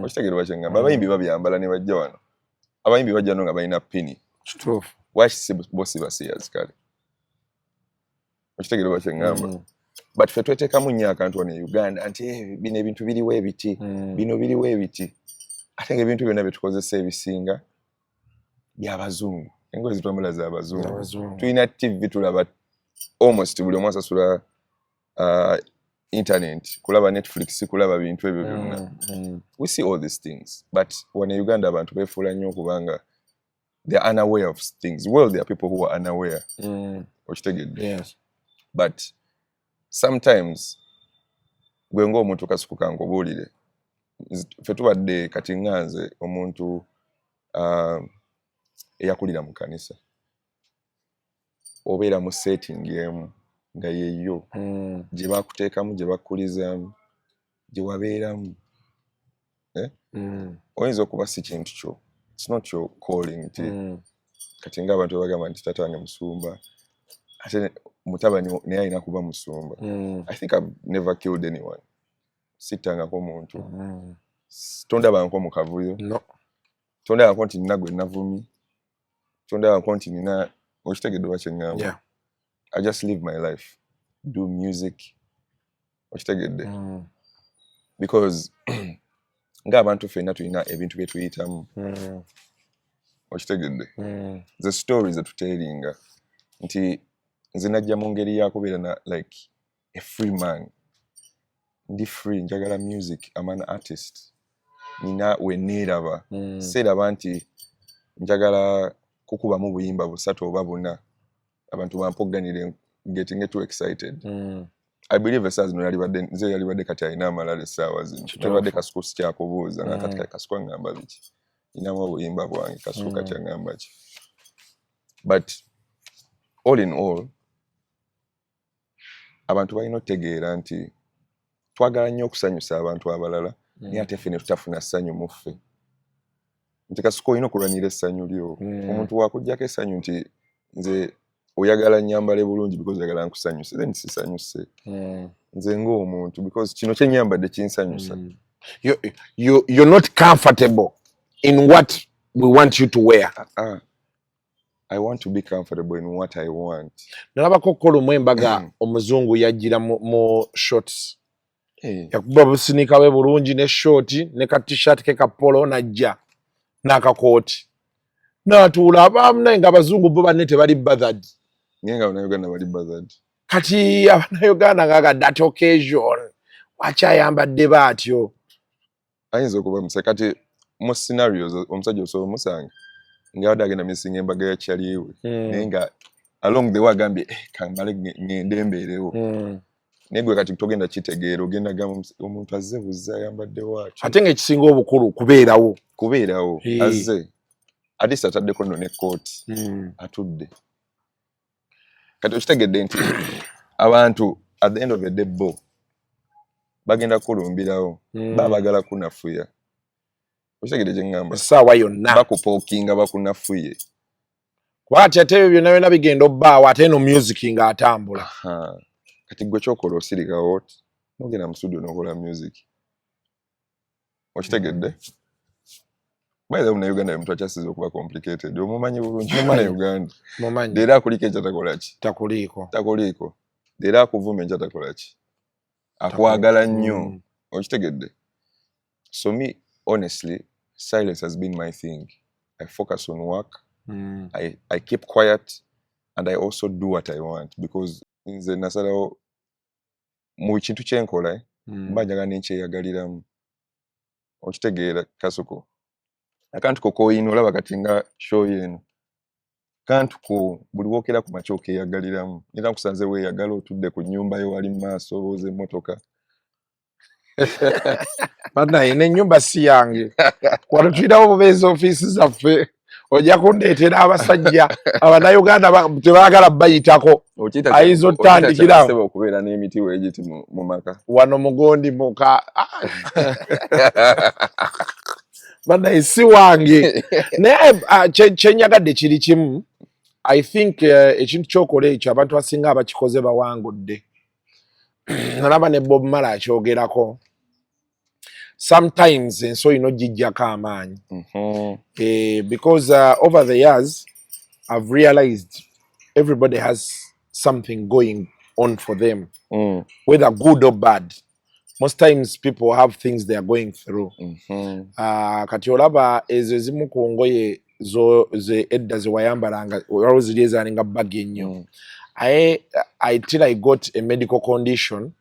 okitegeerwa kyeŋŋamba abayimbi babyambala ne bajja wano abayimbi bajja no nga balina pini waki bo si basiyazi kale okitegeerwa kyeŋŋamba but ffe tweteekamu nnyo akantu wano e Uganda nti bino ebintu biriwo ebiti bino biriwo ebiti ate nga ebintu byonna byetukozesa ebisinga byabazungu engoye zitwambala z'abazungu tulina TV tulaba almost buli omu asasula internet kulaba Netflix kulaba bintu ebyo byonna we see all these things but wano e Uganda abantu beefuula nnyo okubanga they are unaware of things well there are people who are unaware okitegedde but sometimes gwe ng'omuntu kasukuka nkubuulire ffe tubadde kati ŋŋanze omuntu eyakulira mu kanisa obeera mu setting emu nga yeeyo gye baakuteekamu gye bakkulizaamu gye wabeeramu oyinza okuba si kintu kyo it's not your calling nti kati ng'abantu bagamba nti taata wange musumba ate mutabani naye alina kuba musumba I think I've never killed anyone sittangako omuntu tondabangako mu kavuyo tondabangako nti nina gwe navumi tondabangako nti nina okitegedde oba kyeŋŋamba I just live my life do music okitegedde because ng'abantu ffenna tulina ebintu bye tuyitamu okitegedde the stories etuteeringa nti nze najja mu ngeri yakubeera like a free man ndi free njagala music I'm an artist nina we neeraba seeraba nti njagala kukubamu buyimba busatu oba buna abantu bampogganire getting too excited I believe essaawa zino nze yalibadde kati alina amalala essaawa zino tebadde kasuku sikyakubuuza nga kati kasuku aŋŋamba biki ninamu obuyimba bwange kasuku kati aŋŋamba ki but all in all abantu balina okutegeera nti twagala nnyo okusanyusa abantu abalala naye ate ffe ne tutafuna ssanyu mu ffe nti kasuku olina okulwanira essanyu lyo omuntu wakuggyako essanyu nti nze oyagala nnyambale bulungi because oyagala nkusanyuse then sisanyuse nze ng'omuntu because kino kyennyambadde kinsanyusa you're not comfortable in what we want you to wear. I want to be comfortable in what I want. Nalabako kola omwembaga omuzungu yajjira mu shorts. Yakuba businika we bulungi ne short ne ka t-shirt ke ka polo najja n'akakooti. N'atuula abamu naye ng'abazungu bo banne tebali bothered. Ngenga Abannayuganda bali bothered. Kati Abannayuganda nga that occasion waki ayambadde baatyo. Ayinza okuba musa kati mu scenarios omusajja osobola omusanga ng'abadde agenda misinga embaga ya kyaliwe naye nga along the way agambye kamale ngende mbeerewo naye gwe kati togenda kitegeera ogenda gamba omuntu azze buzza ayambadde waaki ate ng'ekisinga obukulu kubeerawo azze ate ataddeko nno ne kooti atudde kati okitegedde nti abantu at the end of the day bo bagenda kulumbirawo babagala kunafuya okitegedde kye ngamba essaawa yonna bakupookinga bakunafuye kuba ati ate ebyo byonna byonna bigenda obbaawo ate no music ng'atambula kati gwe kyokola osirikawo nogenda mu studio n'okola music okitegedde by the way na Uganda omuntu akyasize okuba complicated omumanyi bulungi na Uganda leero akuliko enkya takola ki takuliiko leero akuvuma enkya takola ki akwagala nnyo okitegedde so me honestly silence has been my thing. I focus on work. I keep quiet and I also do what I want because nze nasalawo mu kintu kyenkola mbanjaga nenkyeyagaliramu okitegeera kasuku akantu kokoyina olaba kati nga show yeno kantu ko buli wokera ku makyo keyagaliramu nira nkusanze weeyagala otudde ku nnyumba yo wali maaso oze emmotoka bana ine nyumba si yange walutwirawo bubeezi ofiisi zaffe ojja kundeetera abasajja abannayuganda tebaagala bayitako ayinza otutandikirawo okubeera n'emiti weegiti mu maka wano mugondi muka bana si wange naye kyenyagadde kiri kimu I think ekintu kyokola ekyo abantu basinga abakikoze bawangudde nalaba ne Bob Marley akyogerako sometimes enso ino gijjako amaanyi because over the years I've realized everybody has something going on for them whether good or bad. Most times people have things they are going through. Kati olaba ezo ezimu ku ngoye ze edda ze wayambalanga waliwo ziri ezaalinga bagi ennyo. Till I got a medical condition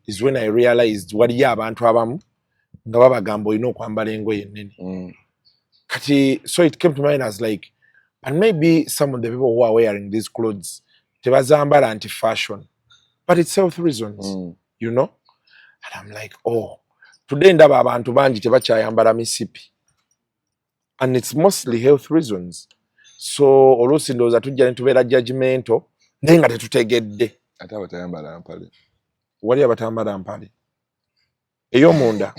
is when I realized waliyo abantu abamu nga babagamba olina okwambala engoye ennene. Kati so it came to mind as like, and maybe some of the people who are wearing these clothes tebazambala anti-fashion, but it's health reasons, you know? And I'm like, oh, today ndaba abantu bangi tebakyayambala misipi. And it's mostly health reasons. So oluusi ndowooza tujja ne tubeera judgmental naye nga tetutegedde. Ate abatayambala mpale. Wali abatambala mpale. Ey'omunda.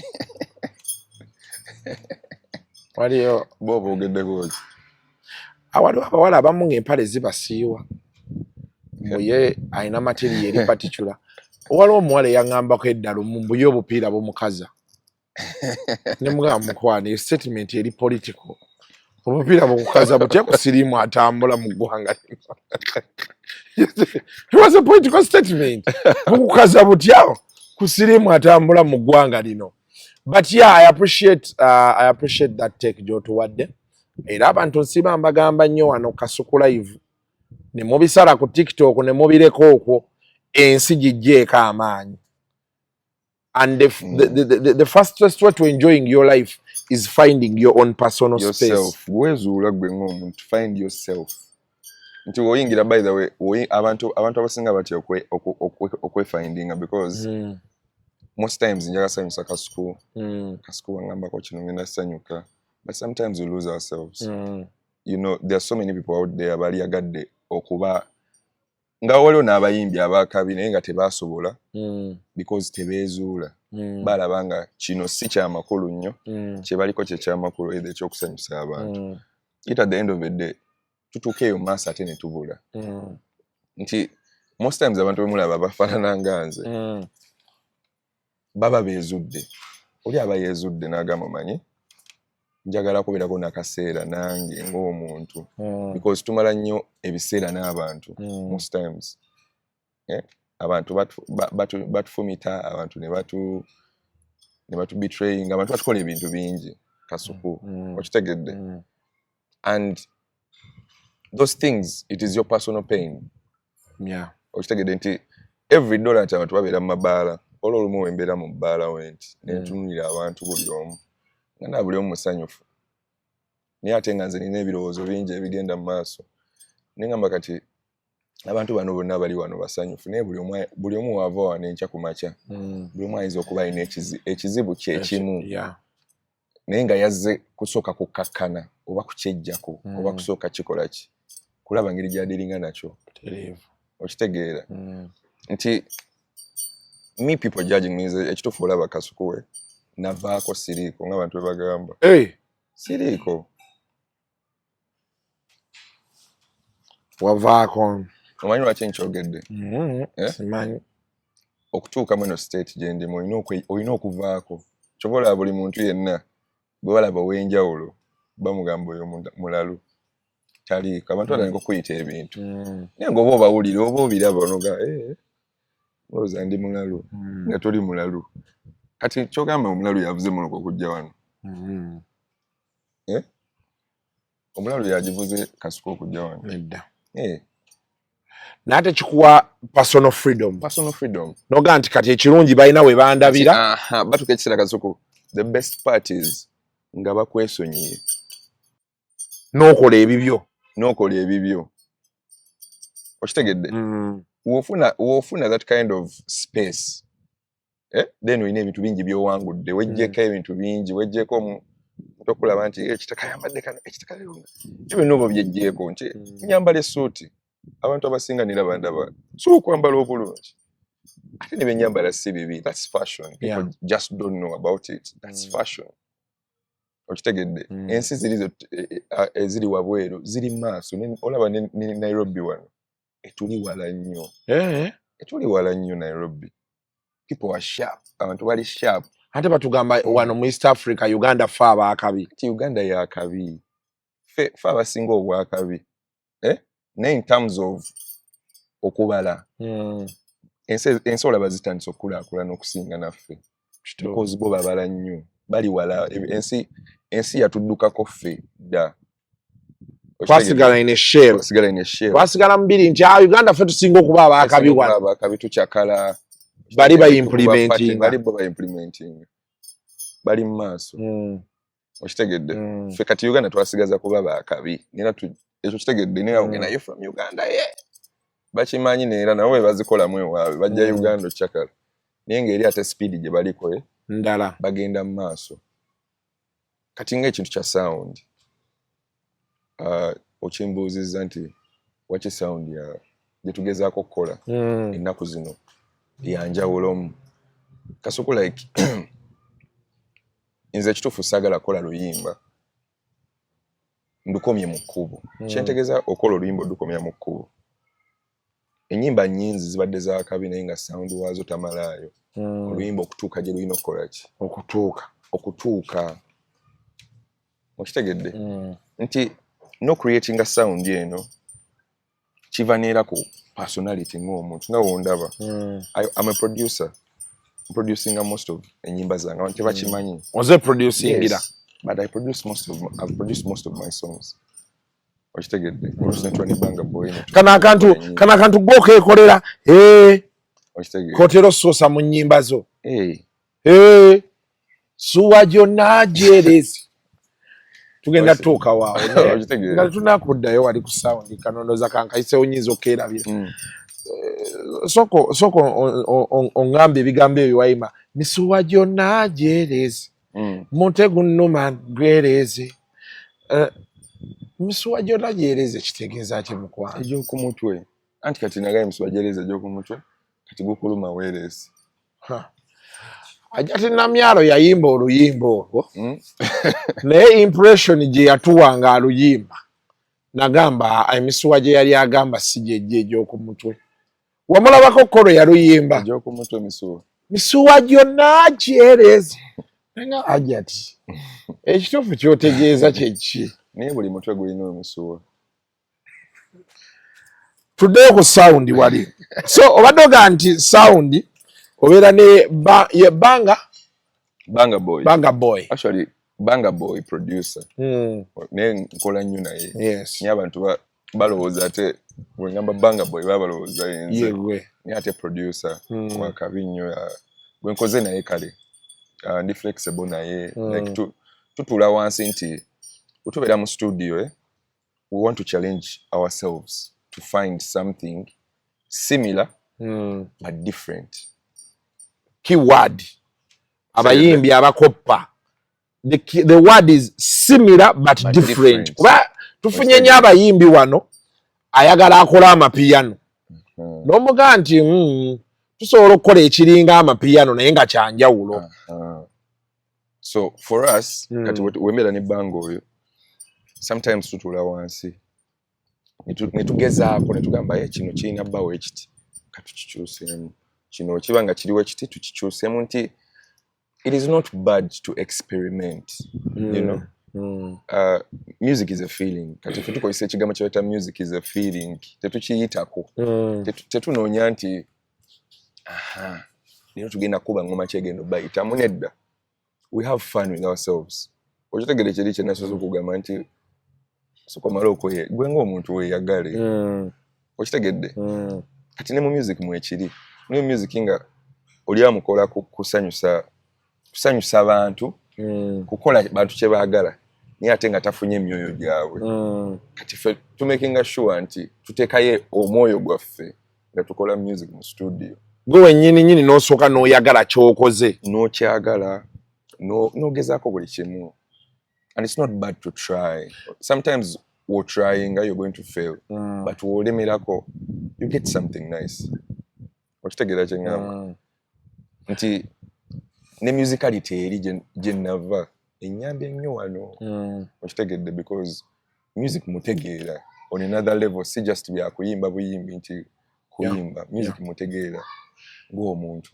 Waliyo booba ogeddeko ki? Awaliwo abawala abamu ng'empale zibasiiwa. Ye alina material eri particular. Waliwo omuwala eyaŋŋambako edda lumu mbuye obupiira bumukaza. Ne mugamba mukwano statement eri political. Obupiira bukukaza butya ku siriimu atambula mu ggwanga lino. It was a political statement. Bukukaza butya ku siriimu atambula mu ggwanga lino. But yeah, I appreciate that take gy'otuwadde. Era abantu nsiba mbagamba nnyo wano Kasuku live. Ne mubisala ku TikTok ne mubireko okwo. Ensi gijjeeko amaanyi. And the fastest way to enjoying your life is finding your own personal space. Wezuula gwe ng'omuntu, find yourself. Nti woyingira by the way, abantu abasinga batya okwefindinga because most times njaga sanyusa Kasuku. Kasuku wangambako kino ngenda sanyuka. But sometimes we lose ourselves. You know, there are so many people out there abali yagadde okuba nga waliwo n'abayimbi abakabi naye nga tebasobola because tebeezuula balaba nga kino si kyamakulu nnyo kye baliko kye kyamakulu either ekyokusanyusa abantu. It at the end of the day tutuuka eyo maaso ate ne tubula nti most times abantu bemulaba bafaanana nga nze baba beezudde. Oli aba yeezudde n'agamba omanyi njagala kubeerako n'akaseera nange ng'omuntu because tumala nnyo ebiseera n'abantu most times. Abantu batufumita, abantu ne batu betraying, abantu batukola ebintu bingi Kasuku okitegedde. And those things, it is your personal pain. Okitegedde nti every dollar nti abantu babeera mu mabaala olwolumu wembeera mu bbaala wenti nentunulira abantu buli omu nga buli omu musanyufu naye ate nga nze nina ebirowoozo bingi ebigenda mu maaso nengamba kati abantu bano bonna bali wano basanyufu naye buli omu waava wano enkya ku makya buli omu ayinza okuba alina ekizibu kyekimu naye nga yazze kusooka kukkakkana oba kukyejjako oba kusooka kikola ki kulaba ngeri gyadiringa nakyo. okitegeera nti me people judging me nze ekituufu olaba Kasukuwe navaako siriiko ng'abantu bwe bagamba siriiko wavaako omanyi lwaki nkyogedde simanyi okutuuka muno state gye ndimu olina okuvaako kyova olaba buli muntu yenna bwe balaba ow'enjawulo bamugamba oyo mulalu taliiko abantu batandika okuyita ebintu naye ng'oba obawulira oba obiraba onoga olowooza ndi mulalu nga toli mulalu kati kyogamba omulalu yavuze muno okujja wano omulalu yagivuze Kasuku okujja wano edda nate kikuwa personal freedom noga nti kati ekirungi balina we bandabira batuka ekiseera Kasuku the best part is nga bakwesonyiye n'okola ebibyo okitegedde wofuna that kind of space then olina ebintu bingi byowangudde wejjeko ebintu bingi wejjeko tokulaba nti ekitaka yambadde kano ekitaka leero ebintu obwo byejjeeko nti nyambala essuuti abantu abasinga niraba ndaba so okwambala obulungi ate ne benyambala si bibi that's fashion people just don't know about it that's fashion okitegedde ensi eziri wabweru ziri maaso olaba ne Nairobi wano etuli wala nnyo Nairobi people are sharp abantu bali sharp ate batugamba wano mu East Africa Uganda fa abakabi ti Uganda yakabi fe abasinga obwakabi ne in terms of okubala ensi olaba zitandise okulaakulana okusinga naffe because bo babala nnyo bali wala ensi yatuddukako ffe dda twasigala ine shell twasigala mbiri nti Uganda ffe tusinga okuba abakabi wano abakabi tukyakala bali ba implementing bali mu maaso okitegedde ffe kati Uganda twasigaza kuba bakabi nera ekyo kitegedde nera ogenda from Uganda bakimanyi neera nabo bwe bazikolamu ewaabwe bajja Uganda okyakala naye ng'eri ate speed gye baliko ndala bagenda mu maaso kati ng'ekintu kya sound okimbuuzizza nti waki sound gye tugezaako okukola ennaku zino yanjawulomu Kasuku like nze ekituufu saagala kola luyimba ndukomye mu kkubo kyentegeeza okola oluyimba odukomya mu kkubo ennyimba nnyingi zibadde za kabi naye nga sound waazo tamalaayo oluyimba okutuuka gye lulina okukola ki okutuuka okitegedde nti no creating a sound eno kiva neera ku personality ng'omuntu nga wondaba I'm a producer producing most of ennyimba zange abantu tebakimanyi producingira but I've produced most of my songs okitegedde olwesonetwa ne Banga Boy kana akantu gwokeekolera kotero sosa mu nnyimba zo suwa gyonna gyerezi tugenda tuuka waawo nga tunakuddayo wali ku sound kanondoza kankayisewo nyinza okeerabira soko ongambe ebigambo ebyo wayima misuwa gyonna gyerezi mutegu nnuma gwereze misuwa gyonna gyereze kitegeeza ki mukwano egy'okumutwe anti kati nagaye misuwa gyereze egy'okumutwe kati gukuluma weerezi ajati namyalo yayimba oluyimba olwo naye impression gye yatuwanga aluyimba nagamba emisuwa gye yali agamba si gyejje egy'okumutwe wamulabako kolo yaluyimba egy'okumutwe misuwa gyonna gyereze nga ajati ekituufu kyotegeeza kyeki naye buli mutwe gulina emisuwa tuddeyo ku sound wali so obadde oga nti sound obeera ne Banga Boy actually Banga Boy producer naye nkola nnyo naye naye abantu balowooza ate bwengamba Banga Boy babalowooza yenze naye ate producer wakabi nnyo gwenkoze naye kale ndi flexible naye like tutuula wansi nti utubeera mu studio we want to challenge ourselves to find something similar but different keyword abayimbi abakoppa the word is similar but different kuba tufunye nnyo abayimbi wano ayagala akola amapiano N'omuga nti tusobola okukola ekiringa amapiano naye nga kyanjawulo. So for us kati wemera ne bango oyo sometimes tutula wansi netugezaako netugamba kino kirina bbawo ekiti katukikyuseemu kino kibanga kiriwo ekiti tukikyuseemu nti it is not bad to experiment you know. Music is a feeling kati ffe tukozesa ekigambo kyeta music is a feeling tetukiyitako tetunoonya nti nino tugenda kuba ngoma kyegenda bayitamu nedda. We have fun with ourselves. Okitegere kiri kyenasobola okugamba nti sokomala okoye gwe ng'omuntu weeyagale okitegedde kati ne mu music mwekiri ne music nga oli amukola kusanyusa abantu kukola bantu kye baagala naye ate nga tafunye emyoyo gyabwe kati ffe tumakinga sure nti tuteekayo omwoyo gwaffe nga tukola music mu studio gwe wennyini n'osooka n'oyagala ky'okoze n'okyagala n'ogezaako buli kimu. And it's not bad to try. Sometimes we're trying, you're going to fail. But you get something nice. Okitegera kyengamba nti ne musicality eri gye nava ennyambye nnyo wano okitegedde because music mutegeera on another level, si just bya kuyimba buyimbi nti kuyimba music mutegeera ng'omuntu.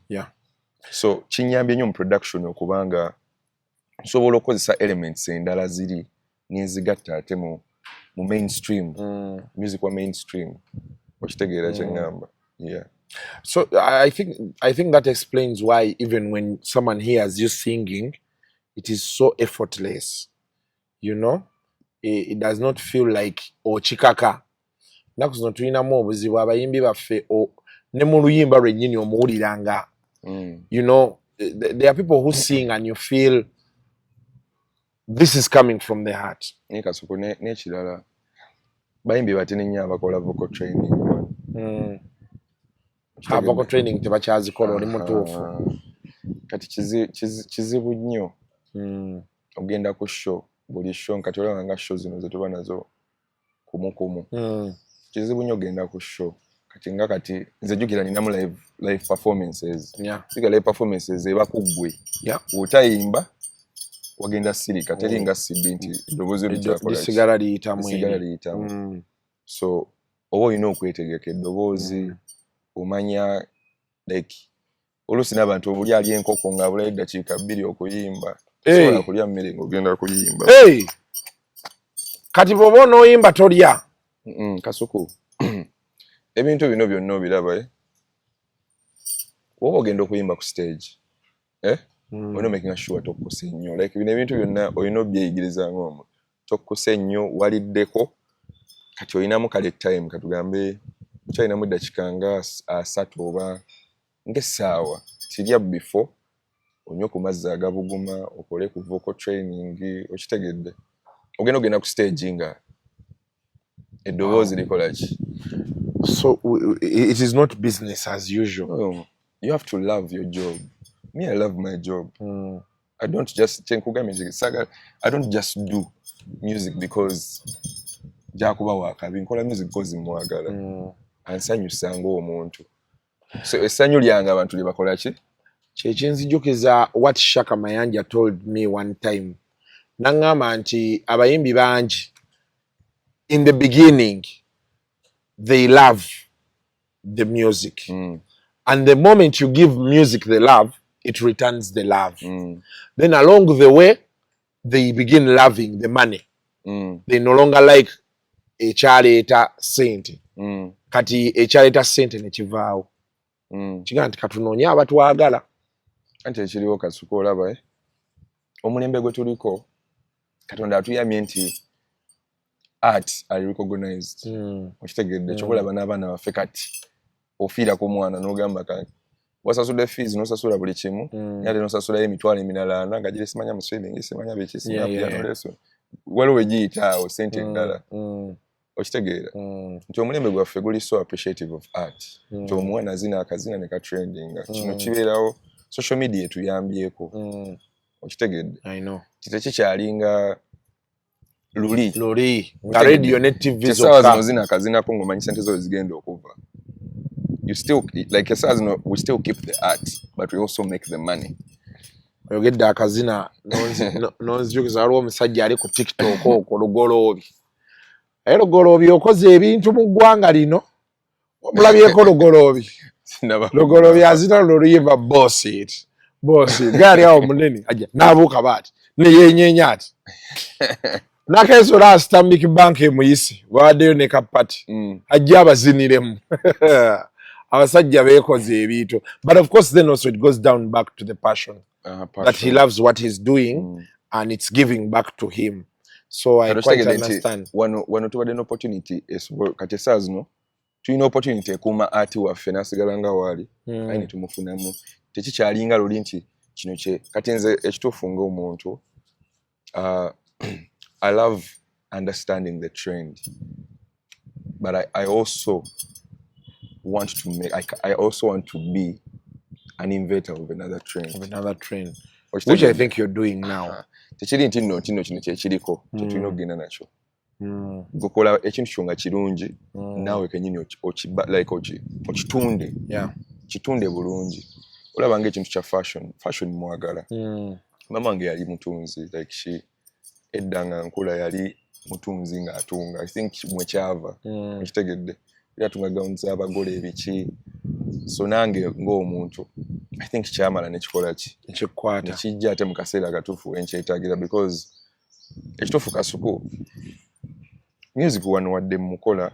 So kinyambye nnyo mu production okubanga nsobola okukozesa elements endala ziri ninzigatta ate mu mainstream music wa mainstream okitegeera kyengamba. So I think that explains why even when someone hears you singing it is so effortless, you know. It does not feel like Kitaka. Naku zino tulinamu obuzibu abayimbi baffe ne mu luyimba lwennyini omuwuliranga. You know, there are people who sing and you feel this is coming from the heart. Ni kasuku n'ekirala bayimbi batini nnyo abakola vocal training. Vocal training tebakyazikola oli mutuufu. Kati kizibu nnyo ogenda ku show buli show kati olaba nga show zino ze tuba nazo kumukumu kizibu nnyo ogenda ku show kati nze jjukira ninamu live performances. Siga live performances eba kuggwe bw'otayimba wagenda sirika teri nga siddi nti eddoboozi lisigala liyitamu. So oba olina okwetegeka eddoboozi omanya like oluusi n'abantu obuli ali enkoko ng'abulayo eddakiika 2 okuyimba sobola kulya mmere ng'ogenda kuyimba. Kati bw'oba onooyimba tolya kasuku ebintu bino byonna obiraba woba ogenda okuyimba ku stage olina making sure tokkusa ennyo like bino ebintu byonna olina obyeyigiriza ng'omu tokkusa ennyo waliddeko kati olinamu kale time katugambe okyalinamu eddakiika nga 3 oba ng'essaawa kirya before onywe ku mazzi agabuguma okole ku vocal training okitegedde ogenda ku stage nga eddoboozi likola ki. So it is not business as usual. You have to love your job. Me, I love my job. I don't just do music because jakuba wakabi nkola music because mwagala ansanyusa ng'omuntu. So essanyu lyange abantu libakola ki kyekinzijukiza what Shaka Mayanja told me one time. Nangamba nti abayimbi bangi in the beginning they love the music and the moment you give music the love it returns the love. Then along the way they begin loving the money. They no longer like ekyaleeta sente kati ekyaleeta sente nekivaawo kiga nti katunoonye abatwagala anti ekiriwo kasuka olaba omulembe gwe tuliko Katonda atuyamye nti art are recognized. Okitegedde kyokulaba n'abaana baffe kati ofiira ku mwana n'ogamba kati wasasula fees n'osasula buli kimu yate n'osasulayo emitwalo emirala nga gire simanya mu swimming simanya biki simanya leso waliwo egiyitaawo sente endala okitegeera nti omulembe gwaffe guli so appreciative of art nti omwana azina akazina ne katrendinga kino kibeerawo social media etuyambyeko okitegedde tekikyalinga luli nga radio ne TV zokka zino zina akazinako ng'omanyi sente zo zigenda okuva you still like as no, we still keep the art, but we also make the money. Oyogedde akazina nonzijukiza waliwo omusajja ali ku TikTok okwo Lugoloobi. Era Lugoloobi okoze ebintu mu ggwanga lino. Omulabyeko Lugoloobi. Lugoloobi azina luluyimba boss it. Gaali awo munene ajja n'abuuka baati ne yeenyeenya ati. Nakeeso la Stanbic Bank emuyise bwaddeyo ne kapati ajja abaziniremu. Abasajja beekoze ebintu. But of course then also it goes down back to the passion. That he loves what he's doing and it's giving back to him. So I quite understand. Wano tubadde n'opportunity kati esaazi no tulina opportunity ekuuma ati waffe n'asigala nga waali ayi ne tumufunamu tekikyalinga luli nti kino kye kati nze ekituufu ng'omuntu I love understanding the trend, but I also want to make I also want to be an inventor of another trend. Which I think you're doing now. Tekiri nti nno kino kyekiriko tetulina okugenda nakyo. Gukola ekintu kyonga kirungi naawe kenyini okitunde. Kitunde bulungi. Olaba ng'ekintu kya fashion mwagala. Mama wange yali mutunzi like she eddanga nkula yali mutunzi ng'atunga. I think mwekyava mukitegedde yatunga gowns z'abagole ebiki. So nange ng'omuntu I think kyamala nekikola ki ekikwata nekijja ate mu kaseera akatuufu enkyetaagira because ekituufu kasuku music wano wadde mukola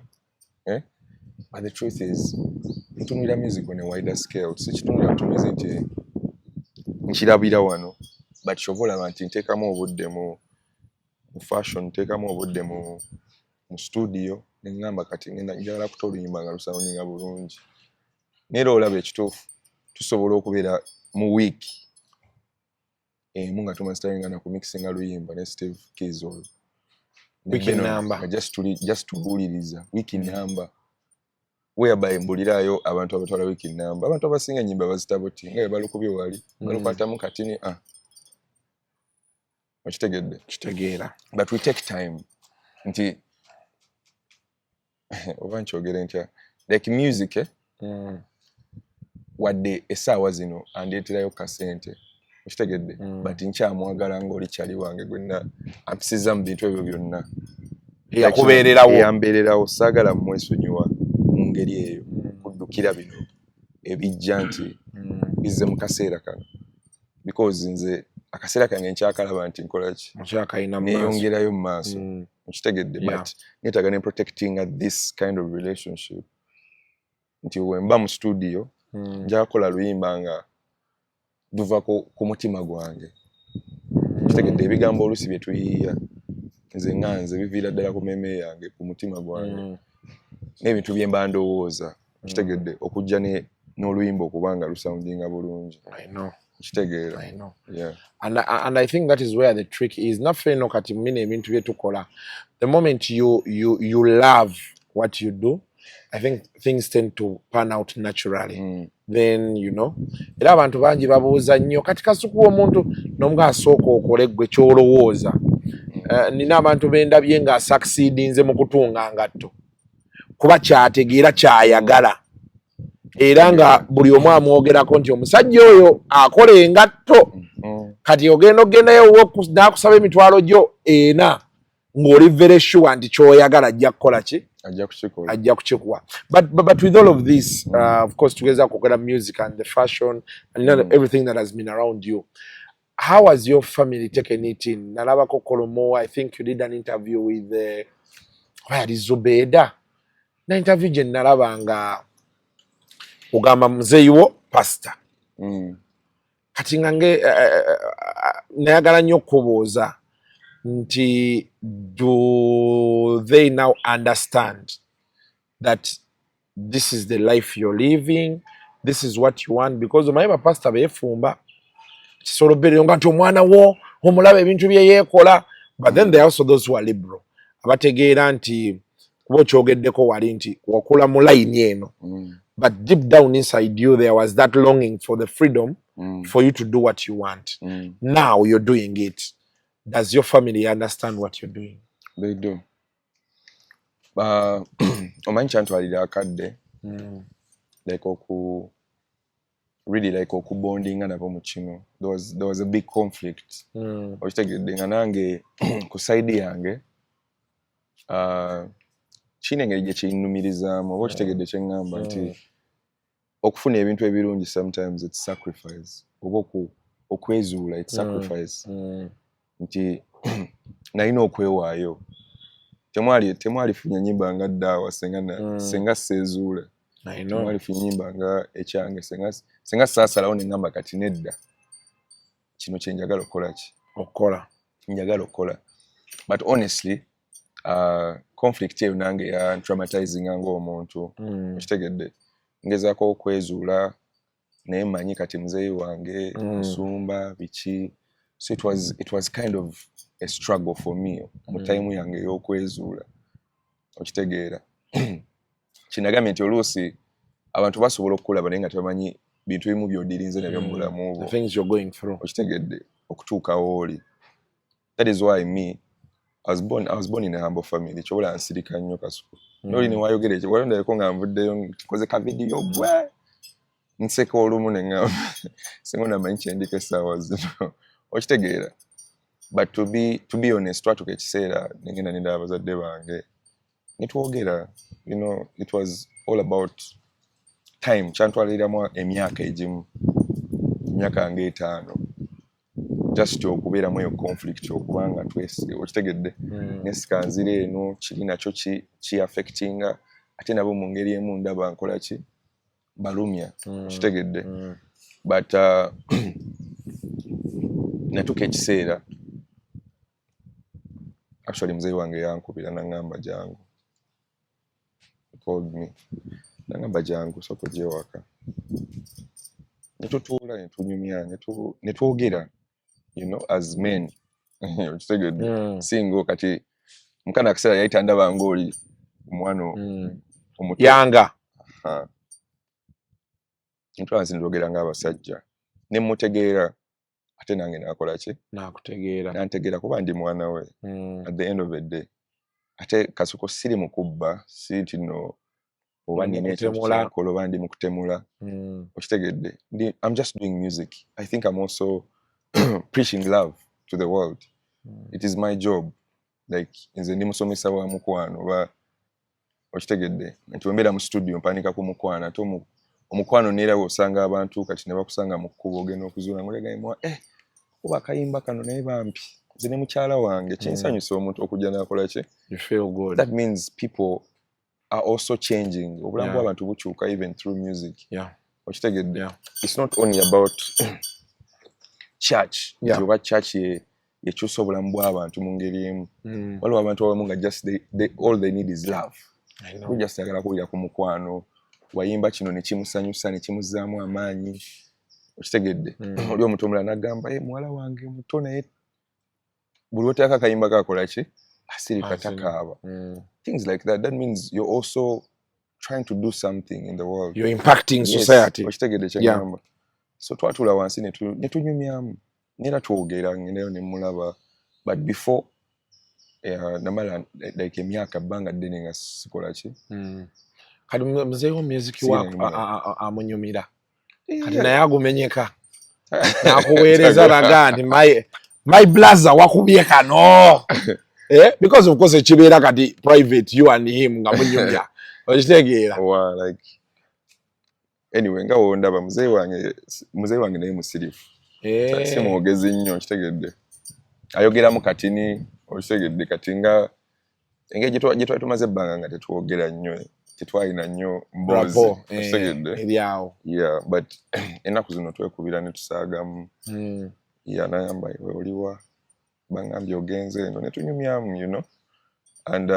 but the truth is ntunulira music on a wider scale sikitunulira tumize nti nkirabira wano but kyobola abantu nteekamu obudde mu fashion nteekamu obudde mu studio neŋŋamba kati ngenda njagala kuta oluyimba nga lusawuninga bulungi neera olaba ekituufu tusobola okubeera mu week nga tumastaringa na kumixinga luyimba ne Steve Keys oyo wiki number just tubuuliriza wiki number whereby mbulirayo abantu abatwala wiki number abantu abasinga ennyimba bazitaboti nga balukubye wali balukwatamu katini okitegedde kitegeera but we take time nti oba nkyogere ntya like music wadde essaawa zino andeeterayo kasente okitegedde but nkyamwagala ng'oli kyali wange gwenna ampisiza mu bintu ebyo byonna eyambeererawo saagala mwesonyiwa mu ngeri eyo kuddukira bino ebijja nti bizze mu kaseera kano because nze akaseera kange nkyakalaba nti nkola ki neeyongerayo mu maaso okitegedde but neetaaga ne protecting this kind of relationship nti wemba mu studio njakola luyimba nga luva ku mutima gwange kitegedde ebigambo olusi bye tuyiiya nze nganze biviira ddala ku meme yange ku mutima gwange n'ebintu bye mba ndowooza kitegedde okujja n'oluyimba okubanga lusoundinga bulungi kitegeera and I think that is where the trick is naffe no kati mmina ebintu bye tukola the moment you love what you do I think things tend to pan out naturally. Then, you know, era abantu bangi babuuza nnyo kati kasukuwa omuntu n'omu asooka okole gwe ky'olowooza. Nina abantu bendabye nga succeedinze mu kutunga ngatto. Kuba kyategeera kyayagala. Era nga buli omu amwogerako nti omusajja oyo akola engatto. Kati ogendayo n'akusaba emitwalo gyo ena ng'oli very sure nti ky'oyagala ajja kukola ki? Ajja kukikuwa. But with all of this, of course, together with music and the fashion and everything that has been around you, how has your family taken it in? Nalabako Kolomo, I think you did an interview with where is Zubeda? Na interview je nalabanga ugamba mzeyiwo pastor. Kati ngange nayagala nnyo kubuuza nti do they now understand that this is the life you're living, this is what you want? Because omanyi pastor beefumba kisolobere nga nti omwana wo omulaba ebintu bye yeekola, but then there are also those who are liberal abategeera nti kuba okyogeddeko wali nti wakula mu line eno, but deep down inside you there was that longing for the freedom for you to do what you want. Now you're doing it. Does your family understand what you're doing? They do. Omanyi kyantwalira akadde like really like okubonding nabo mu kino. There was a big conflict. Okitegedde nga nange ku side yange kino engeri gye kinnumirizaamu oba okitegedde kye ngamba nti okufuna ebintu ebirungi sometimes it's sacrifice oba okwezuula it's sacrifice nti nalina okwewaayo temwalifunya nyimba nga ddaawa senga seezuule temwalifunya nyimba nga ekyange senga saasalawo ne ngamba kati nedda kino kye njagala okukola but honestly conflict eyo nange ya traumatizinga ng'omuntu okitegedde ngezaako okwezuula naye manyi kati muzeeyi wange nsumba biki so it was kind of a struggle for me mu time yange y'okwezuula okitegeera kinagambye nti oluusi abantu basobola okukulaba naye nga tebamanyi bintu bimu by'odirinze nabyo mu bulamu bwo okitegedde okutuukawo oli. That is why me I was born in a humble family. Chobola ansirika nnyo Kasuku. Noli ne wayogera ekyo walondako nga nvuddeyo nkoze ka video bwe nseka olumu ne ngamba singo namanyi kyendika essaawa zino okitegeera but to be honest twatuka ekiseera nengenda nenda abazadde bange netwogera it was all about time kyantwaliramu emyaka egimu emyaka nga 5 just okubeeramu eyo conflict okubanga twese okitegedde nesikanzire eno kiri nakyo ki affectinga ate nabo mu ngeri emu ndaba nkola ki balumya okitegedde but natuka ekiseera actually mzee wange yankubira nangamba jangu called me nangamba jangu soko je waka netutuula netunyumya netwogera as men okitegedde singo kati mukana akiseera yayita ndaba ng'oli omwana omuto yanga ntwansi ndogera ng'abasajja ne mutegeera ate nange nakola ki nantegeera kuba ndi mwana we at the end of the day ate Kasuko siri mukubba si tino oba nina ekyakola oba ndi mukutemula okitegedde I'm just doing music. I think I'm also preaching love to the world. It is my job. Like nze ndi musomesa wa mukwano oba okitegedde ntiwembeera mu studio mpanika ku mukwano ate omukwano neera osanga abantu kati ne bakusanga mu kkubo ogenda okuzuula ngolegaimwa oba akayimba kano naye bampi nze ne mukyala wange kinsanyusa omuntu okujja nakola ki you feel good. That means people are also changing obulamu bw'abantu bukyuka even through music okitegedde it's not only about church oba church yekyusa obulamu bw'abantu mu ngeri emu waliwo abantu abamu nga just all they need is love just ayagala kuwulira ku mukwano wayimba kino ne kimusanyusa ne kimuzzaamu amaanyi okitegedde oli omuntu omulala n'agamba muwala wange muto naye buli oteeka akayimba kakola ki asirika takaaba things like that. That means you're also trying to do something in the world. You're impacting society. okitegedde kyengamba so twatula wansi netunyumyamu nera twogera ngeneyo ne mulaba but before namala like emyaka bbanga ddene nga sikola ki kati muzeewo music wako amunyumira kati naye agumenyeka nakuweereza laga nti my blazer wakubye kano because of course ekibeera kati private you and him nga munyumya okitegeera like anyway nga wondaba muzeeyi wange naye musirifu si mwogezi nnyo okitegedde ayogeramu katini okitegedde kati nga engeri gye twali tumaze ebbanga nga tetwogera nnyo tetwalina nnyo mboozi okitegedde but ennaku zino twekubira ne tusaagamu nayamba iwe oliwa bangambye ogenze eno netunyumyamu and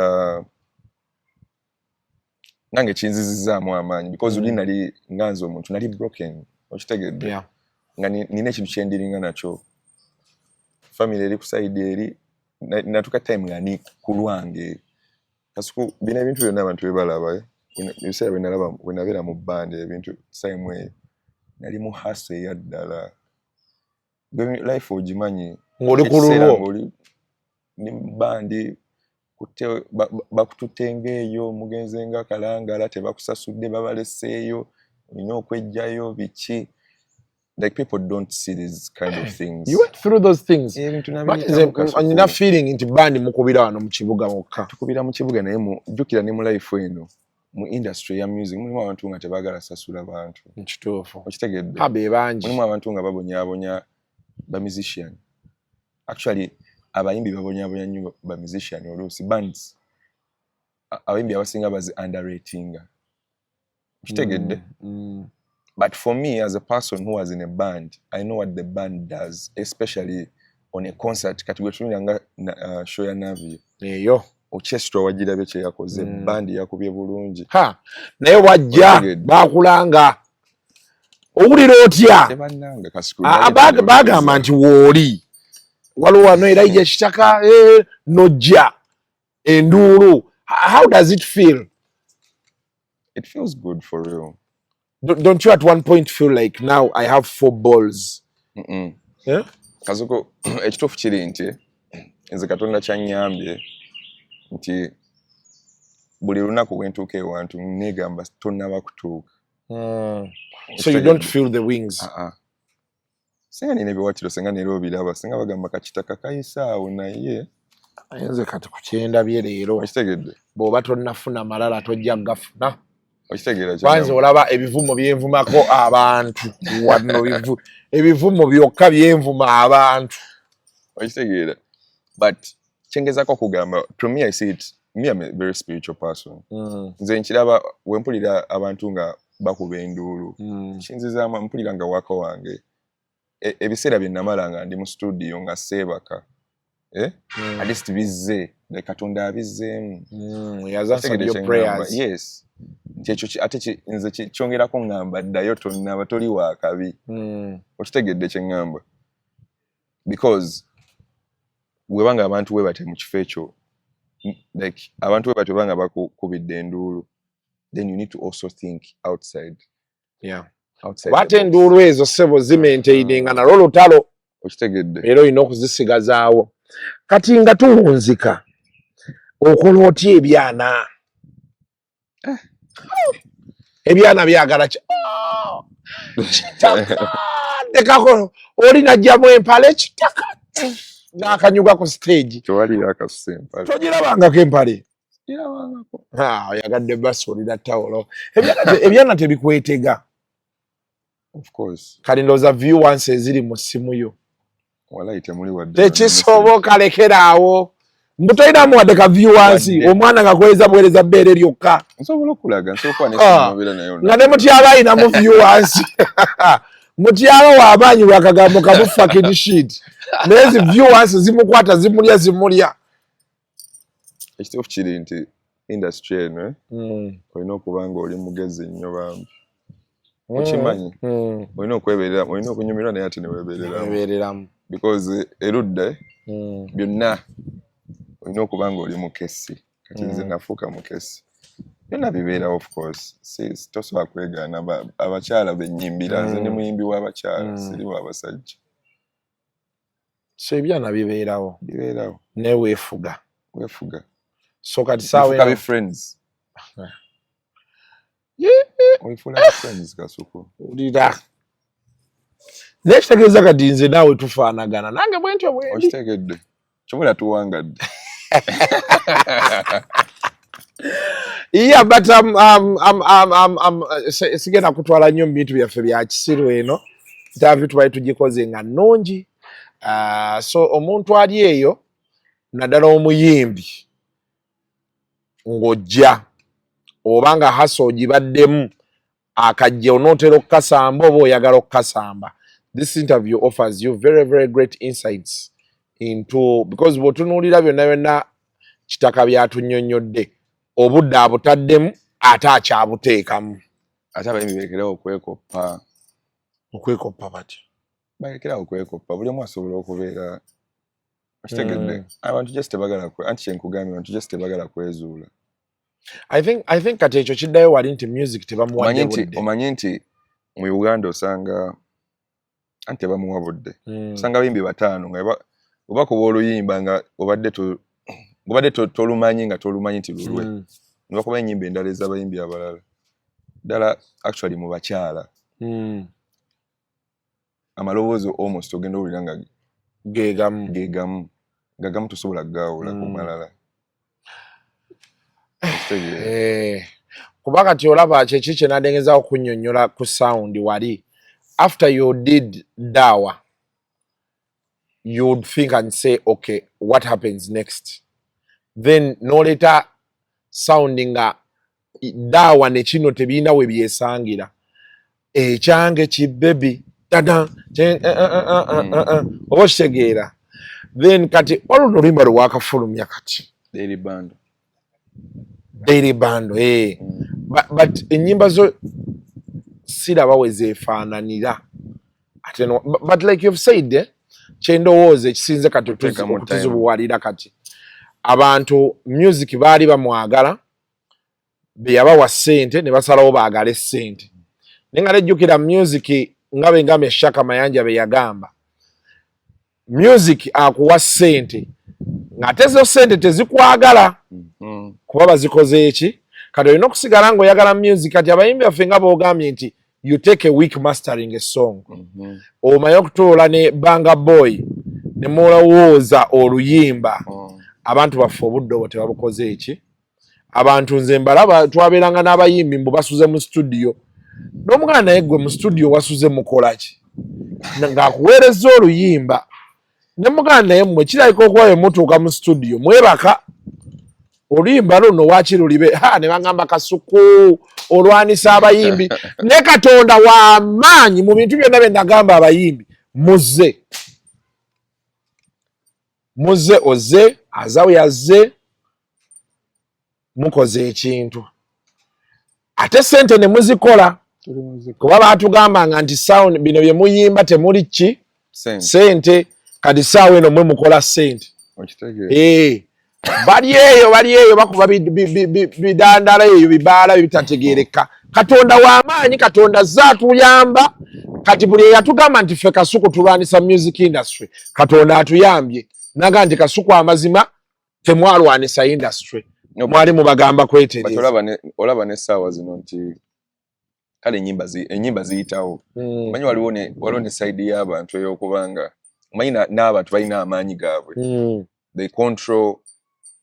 nange kinzizizaamu amaanyi because uli nali nganze omuntu nali broken okitegedde nga nina ekintu kyendiringa nakyo family eri ku side eri natuka time nga ni ku lwange Kasuku bino ebintu byonna abantu bebalaba ebiseera bwe nabeera mu bbandi ebintu time eyo nali mu hustle eyaddala life ogimanyi ng'oli ku lulwo ni bandi bakututenga eyo mugenze nga kalangala tebakusasudde babaleseeyo olina okwejjayo biki. Like people don't see these kind of things. You went through those things. But nina feeling nti bandi mukubira wano mu kibuga mukka. Tukubira mu kibuga naye jjukira ne mu life eno mu industry ya music mulimu abantu nga tebaagala sasula bantu. Nkituufu. Okitegedde. Abe bangi. Mulimu abantu nga babonyaabonya ba musician. Actually abayimbi babonyaabonya nnyo ba musician oluusi bands. Abayimbi abasinga bazi underrating. Okitegedde. But for me, as a person who was in a band, I know what the band does, especially on a concert. Katigwe show ya Navi. Eyo. Orchestra wajirabe kye yakoze, band yakubye bulungi. Ha, naye wajja bakulanga. Owulira otya? Tebannanga kasiku. Bagamba nti wooli. Waliwo wano era ye Kitaka nojja enduulu. How does it feel? It feels good for real. Don't you at one point feel like now I have 4 balls? Yeah? Kazuko ekituufu kiri nti nze Katonda kyanyambye nti buli lunaku bwentuuka ewantu neegamba tonnaba kutuuka. So you don't feel the wings? Singa nina ebiwatiro singa neero biraba singa bagamba Kitaka kayisaawo naye nze kati ku kyendabye leero bw'oba tonnafuna malala tojja gafuna. Kwanza olaba ebivumo byenvumako abantu wano ebivumo byokka byenvuma abantu. Okitegeera. But kyengezako kugamba, to me I see it, me I'm a very spiritual person. Nze nkiraba wempulira abantu nga bakuba enduulu. Kinzizaamu mpulira nga waka wange. Ebiseera bye namala nga ndi mu studio nga seebaka. At least bizze. Katonda abizzeemu. He has answered your prayers. Yes. Ate nze kyongerako ngamba ddayo tonnaba toli wa kabi. Okitegedde kye ngamba. Because webanga abantu webate mu kifo ekyo, like abantu webate banga bakubidde enduulu, then you need to also think outside. Yeah. Outside. Bate enduulu ezo sebo zimaintaininga nalwo lutalo. Okitegedde. Era olina okuzisigazaawo. Kati nga tuwunzika okola otya ebyana? Ebyana byagala Kitaka dekako oli najjamu empale Kitaka n'akanyuga ku stage. Tewali akasusa empale. Togirabangako empale? Girabangako. Oyagadde basi olina tawulo. Ebyana tebikwetega. Of course. Kali ndowooza viewers eziri mu ssimu yo. Walayi temuli wadde. Tekisoboka lekeraawo. Mbutoyinamu wadde ka viewers omwana gakweza bwereza bbeere lyokka. Nsobola okulaga nsooka n'essimabira nayo. Nga ne mutyaba ayinamu viewers. Mutyaba w'amaanyi bw'akagambo kamu fucking shit. Naye zi viewers zimukwata zimulya. Ekituufu kiri nti industry eno olina okuba nga oli mugezi nnyo bambi. Okimanyi? Olina okwebeereramu, olina okunyumirwa naye ate ne weebeereramu. Because erudde byonna olina okuba nga oli mukesi. Kati nze nafuuka mukesi. Byonna bibeerawo of course. Tosobola kwegaana abakyala bennyimbira. Nze ndi muyimbi w'abakyala, siri w'abasajja. So ebyana bibeerawo. Bibeerawo. Ne weefuga. So kati saawa eno. Friends. Weefuula friends kasuku. Ulira. Naye kitegeeza kati nze naawe tufaanagana. Nange bwentyo bwendi. Okitegedde. Kyobula tuwangadde. Yeah, but sigenda kutwala nnyo mu bintu byaffe bya kisiru eno. Interview tubaye tugikoze nga nnungi. So omuntu ali eyo naddala omuyimbi ng'ojja oba nga hasa ogibaddemu akajja onootera okukasamba oba oyagala okukasamba. This interview offers you very, very great insights into, because bw'otunuulira byonna Kitaka by'atunnyonnyodde obudde abutaddemu ate akyabuteekamu. Ate abayimbi beekerawo okwekoppa. Okwekoppa batya? Balekerawo okwekoppa. Buli omu asobola okubeera. Okitegedde? Abantu just tebagala anti kyenkugambye abantu just tebagala kwezuula. I think kati ekyo kiddayo wali nti music tebamuwadde budde. Omanyi nti mu Uganda osanga anti tebamuwa budde. Osanga abayimbi 5 nga oba kuba oluyimba nga obadde tolumanyi nga tolumanyi nti lulwe. Ne bakuba ennyimba endala ez'abayimbi abalala. dala actually mu bakyala amalowoozo almost ogenda owulira nga geegamu tosobola gaawula ku malala. Kuba kati olaba kyeki kye nadengezaako kunnyonnyola ku sound wali after you did dawa you would think and say okay what happens next, then noleta sounding nga dawa ne kino tebiina we byesangira ekyange kibebi tada oba kitegeera, then kati oluno oluyimba lwakafulumya kati daily bando but ennyimba zo siraba we zeefaananira ate but like you've said kyendowooza ekisinze kati okutuzubuwalira kati abantu music baali bamwagala beyabawa ssente ne basalawo baagala ssente naye nga nejjukira music nga bengamba Shaka Mayanja be yagamba music akuwa ssente ng'ate zo ssente tezikwagala kuba bazikoze eki kati olina okusigala ng'oyagala music kati abayimbi baffe nga boogambye nti you take a week mastering a song omaye okutuula ne Banga Boy ne mulowooza oluyimba abantu baffe obudde obwo tebabukoze eki abantu nze mbalaba twabeeranga n'abayimbi mbu basuze mu studio n'omugana naye gwe mu studio wasuze mukola ki ng'akuweereza oluyimba ne mugana naye mmwe kirabika okuba mutuuka mu studio mwebaka oluyimba luno wakirulibe ne bangamba Kasuku olwanisa abayimbi ne Katonda w'amaanyi mu bintu byonna bye nagamba abayimbi muze oze azawe yazze mukoze ekintu ate sente ne muzikola kuba baatugambanga nti sound bino bye muyimba temuli ki sente kati saawa eno mwe mukola sente bali eyo bakuba bidandala eyo bibaala bitategeereka. Katonda w'amaanyi, Katonda zaatuyamba kati buli eyatugamba nti ffe Kasuku tulwanisa music industry Katonda atuyambye naga nti Kasuku amazima temwalwanisa industry mwali mubagamba kwetereza. Olaba ne saawa zino nti kale ennyimba ziyitawo manyi waliwo ne side y'abantu ey'okubanga manyi n'abantu balina amaanyi gaabwe they control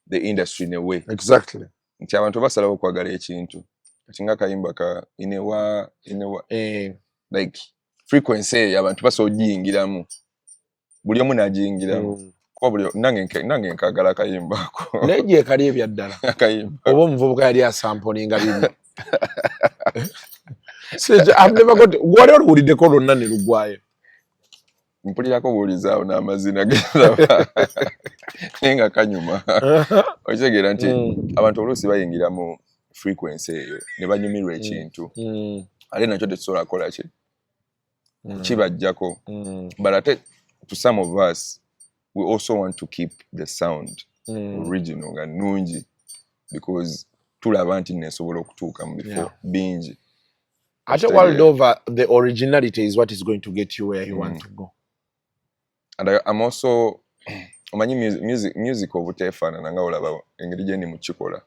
the industry in a way. Exactly. Nti abantu basalawo okwagala ekintu kati nga kayimba ka inewa like frequency abantu basobola ogiyingiramu buli omu n'agiyingiramu kuba buli nange nkagala kayimba ako naye kali ebyaddala oba omuvubuka yali asampolinga bibi I've never got wali oluwuliddeko lwonna ne lugwayo mpulirako buulizaawo n'amazina g'endaba naye nga kanyuma okitegeera nti abantu oluusi bayingira mu frequency eyo ne banyumirwa ekintu ate nakyo tekisobola kukola ki kibajjako but ate to some of us we also want to keep the sound original nga nungi because tulaba nti nesobola okutuuka mu bifo bingi ate world over the originality is what is going to get you where you want to go. And I'm also omanyi music obuteefaanana nga olaba engeri gye ndi mu kikola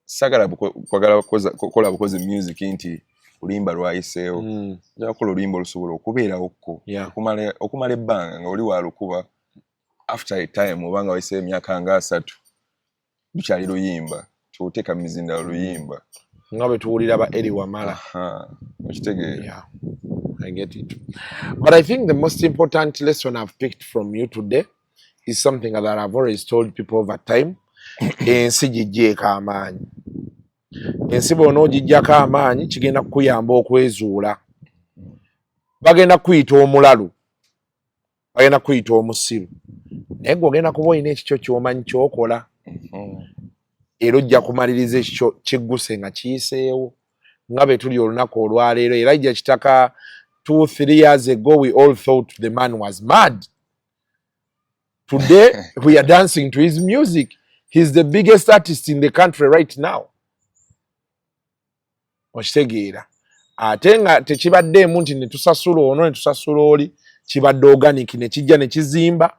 sagala kwagala kukola bukozi music nti oluyimba lwayiseewo njagala kukola oluyimba olusobola okubeerawokko okumala ebbanga nga oli walukuba after a time obanga wayiseewo emyaka nga 3 lukyali luyimba tuteeka mizindalo luyimba nga bwe tuwulira ba Eri Wamala okitegeera. I get it. But I think the most important lesson I've picked from you today is something that I've always told people over time. Ensi gijjeeko amaanyi. Ensi bw'ona ogijjako amaanyi kigenda kukuyamba okwezuula. Bagenda kuyita omulalu. Bagenda kuyita omusiru. Naye gwe ogenda kuba olina ekikyo ky'omanyi ky'okola. Era ojja kumaliriza ekikyo kigguse nga kiyiseewo. Nga bwe tuli olunaku olwaleero era ijja Kitaka 2-3 years ago we all thought the man was mad. Today we are dancing to his music. He's the biggest artist in the country right now. Okitegeera ate nga tekibaddeemu nti ne tusasula ono ne tusasula oli kibadde organic ne kijja ne kizimba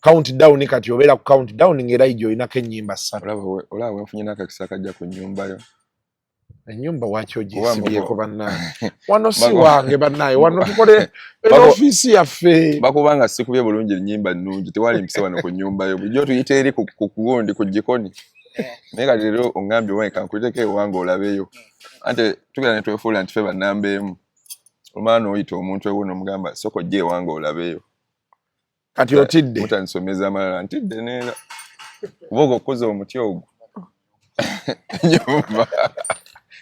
countdown kati obeera ku countdown ngera ijo inako ennyimba 3 olaba wenfunye n'akakisa kajja ku nnyumba yo ennyumba wakyo gisibyeko bannaye wano si wange bannaye wano tukole office yaffe bakubanga sikubye bulungi ennyimba nnungi tewali mpise wano ku nnyumba yo bulijjo tuyite eri ku kugundi ku jikoni naye kati leero ongambye wange kankuteeko ewange olabeyo ante tugenda ne twefuula nti ffe bannamba emu omwana oyita omuntu ewu n'omugamba soko jje ewange olabeyo kati otidde mutanisomeza amalala ntidde neera kuba ogwo okukoza omuti ogwo nyumba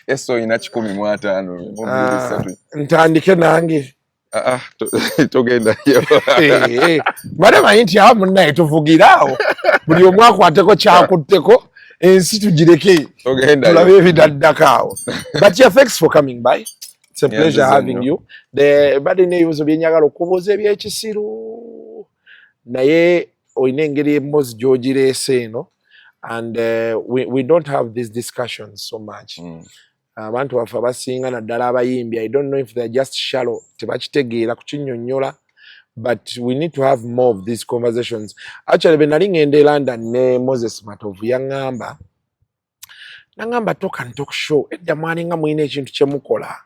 eso ina 15 ntandike nange togenda bale manyi nti awo munnaye tuvugiraawo buli omu akwateko kyakutteko ensi tugireke tulabe ebidaddako awo but yeah, thanks for coming by. It's a pleasure having you. Bade neebibuzo byenjagala okubuuza ebyekisiru naye olina engeri emozi gy'ogireese eno and we don't have these discussions so much. Abantu baffe abasinga naddala abayimbi, I don't know if they're just shallow, tebakitegeera kukinnyonnyola, but we need to have more of these conversations. Actually bwe nali ngenda e London ne Moses Matovu yaŋŋamba talk and talk show edda mwaninga mulina ekintu kye mukola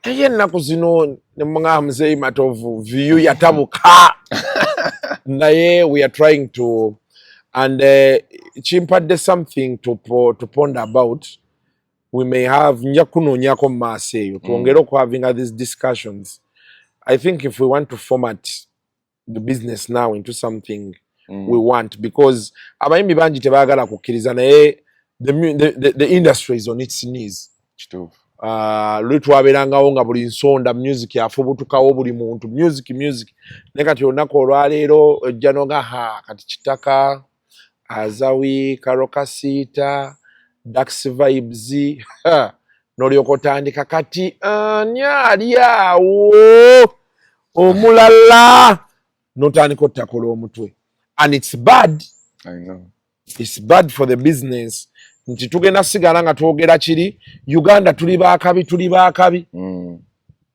naye ennaku zino ne muŋŋamba Muzeeyi Matovu view yatabuka naye we are trying to and kimpadde something to ponder about. We may have nja kunoonyako mu maaso eyo twongere having these discussions. I think if we want to format the business now into something we want, because abayimbi bangi tebaagala kukkiriza naye the industry is on its knees. Lwe twabeerangawo nga buli nsonda music yafubutukawo buli muntu music naye kati olunaku olwaleero ojja noga kati Kitaka Azawi Karokasiita Dax Vibes n'olyoka otandika kati ani ali awo omulala n'otandika ottakola omutwe and it's bad. I know. It's bad for the business nti tugenda sigala nga twogera kiri Uganda tuli baakabi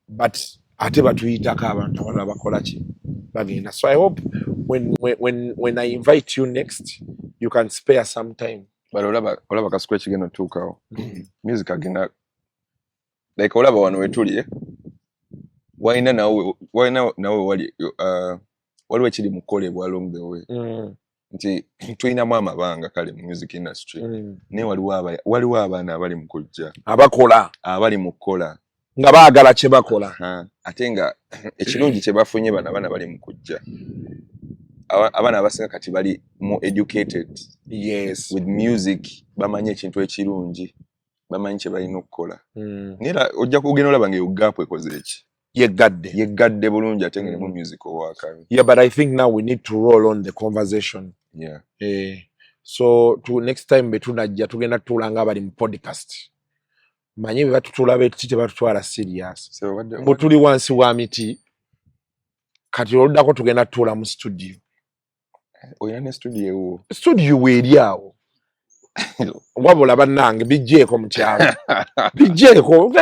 but ate batuyitako abantu abalala bakola ki bagenda. So I hope when I invite you next you can spare some time. But olaba kasuku ekigenda otuukawo music agenda like olaba wano wetuli walina nawe waliwo ekiri mukolebwa along the way nti tulinamu amabanga kale mu music industry naye waliwo abaana abali mu kujja abali mu kukola nga baagala kye bakola ate nga ekirungi kye bafunye bano abaana bali mu kujja abaana abasinga kati bali more educated with music bamanyi ekintu ekirungi bamanyi kye balina okukola naye ojja kugenda olaba nga eugap ekoze eki yeggadde bulungi ate nga nemu music owakabi. Yeah, but I think now we need to roll on the conversation. Yeah. So next time betunajja tugenda tutuula nga bali mu podcast manyi bwe batutula beti tebatutwala serious mbu tuli wansi wa miti kati oluddako tugenda tutuula mu studio. Oyina ne studio weeri awo wabula bannange bijjeeko mu kyalo bijjeeko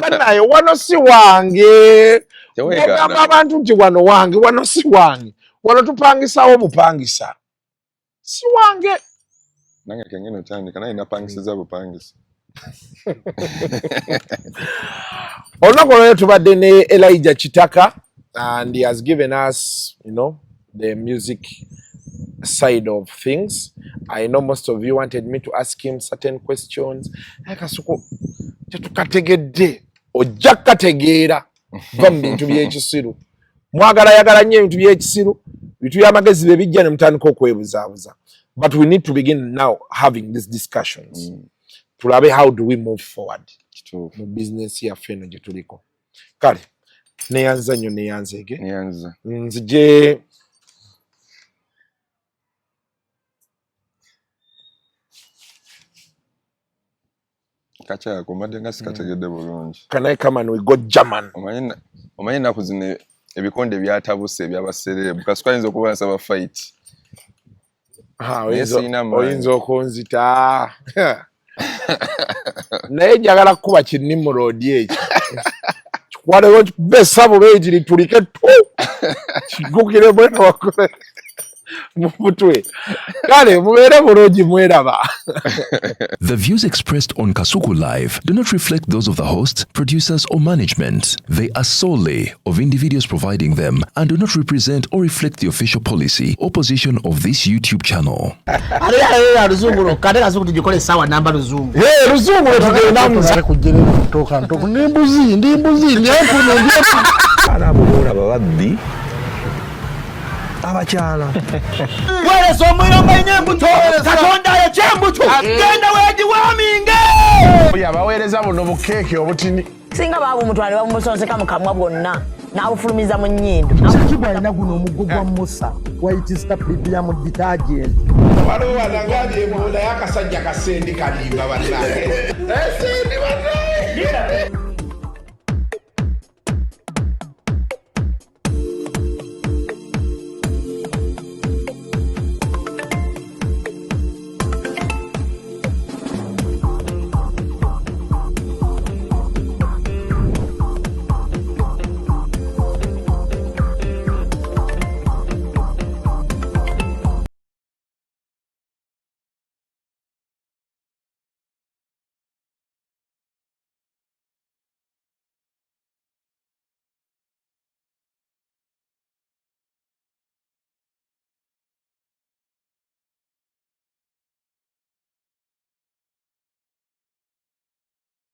bannaye wano si wange ogamba abantu nti wano wange wano si wange wano tupangisawo bupangisa si wange nange kengeno tandika naye napangisiza bupangisa. Olunaku olwo tubadde ne Elijah Kitaka and he has given us the music side of things. I know most of you wanted me to ask him certain questions. Kasuko tetukategedde ojja kukategeera va mu bintu by'ekisiru yagala nnyo ebintu by'ekisiru bitu by'amagezi bye bijja ne mutandika okwebuzaabuza. But we need to begin now having these discussions. Tulabe how do we move forward mu business yaffe eno gye tuliko. Kale neyanza nnyo neyanzege nzije kacha kumbadde nga sikategedde bulungi. Can I come and we go German? Omanyi ennaku zino ebikonde byatabuse ebyabaserebu kasuku ayinza okuba nsaba fight. Oyinza okunzita naye njagala kukuba Kinimurodi ekyo kikwalewo kikube esabo beegiri tulike tu kigukire bwena wakole mutwe kale mubeere bulungi mweraba. The views expressed on Kasuku Live do not reflect those of the host, producers, or management. They are solely of individuals providing them and do not represent or reflect the official policy or position of this YouTube channel. Luzungu kade Kasuku tujikole sawa namba Luzungu. Luzungu tugenda musa kujjira kutoka ntoko n'embuzi nyepuno ndyepu anabola babaddi abakyala Wele somwira manyembuto katonda ya chembuto genda weji waminge yabaweereza buno bukeeke obutini singa babu mutwale bamusonseka mukamwa bwonna n'abufulumiza mu nnyindo Kibwa alina guno omuggo gwa Musa wayitista premium detergent waliwo wanangali ebola y'akasajja kasendi kalimba bannange esendi bannange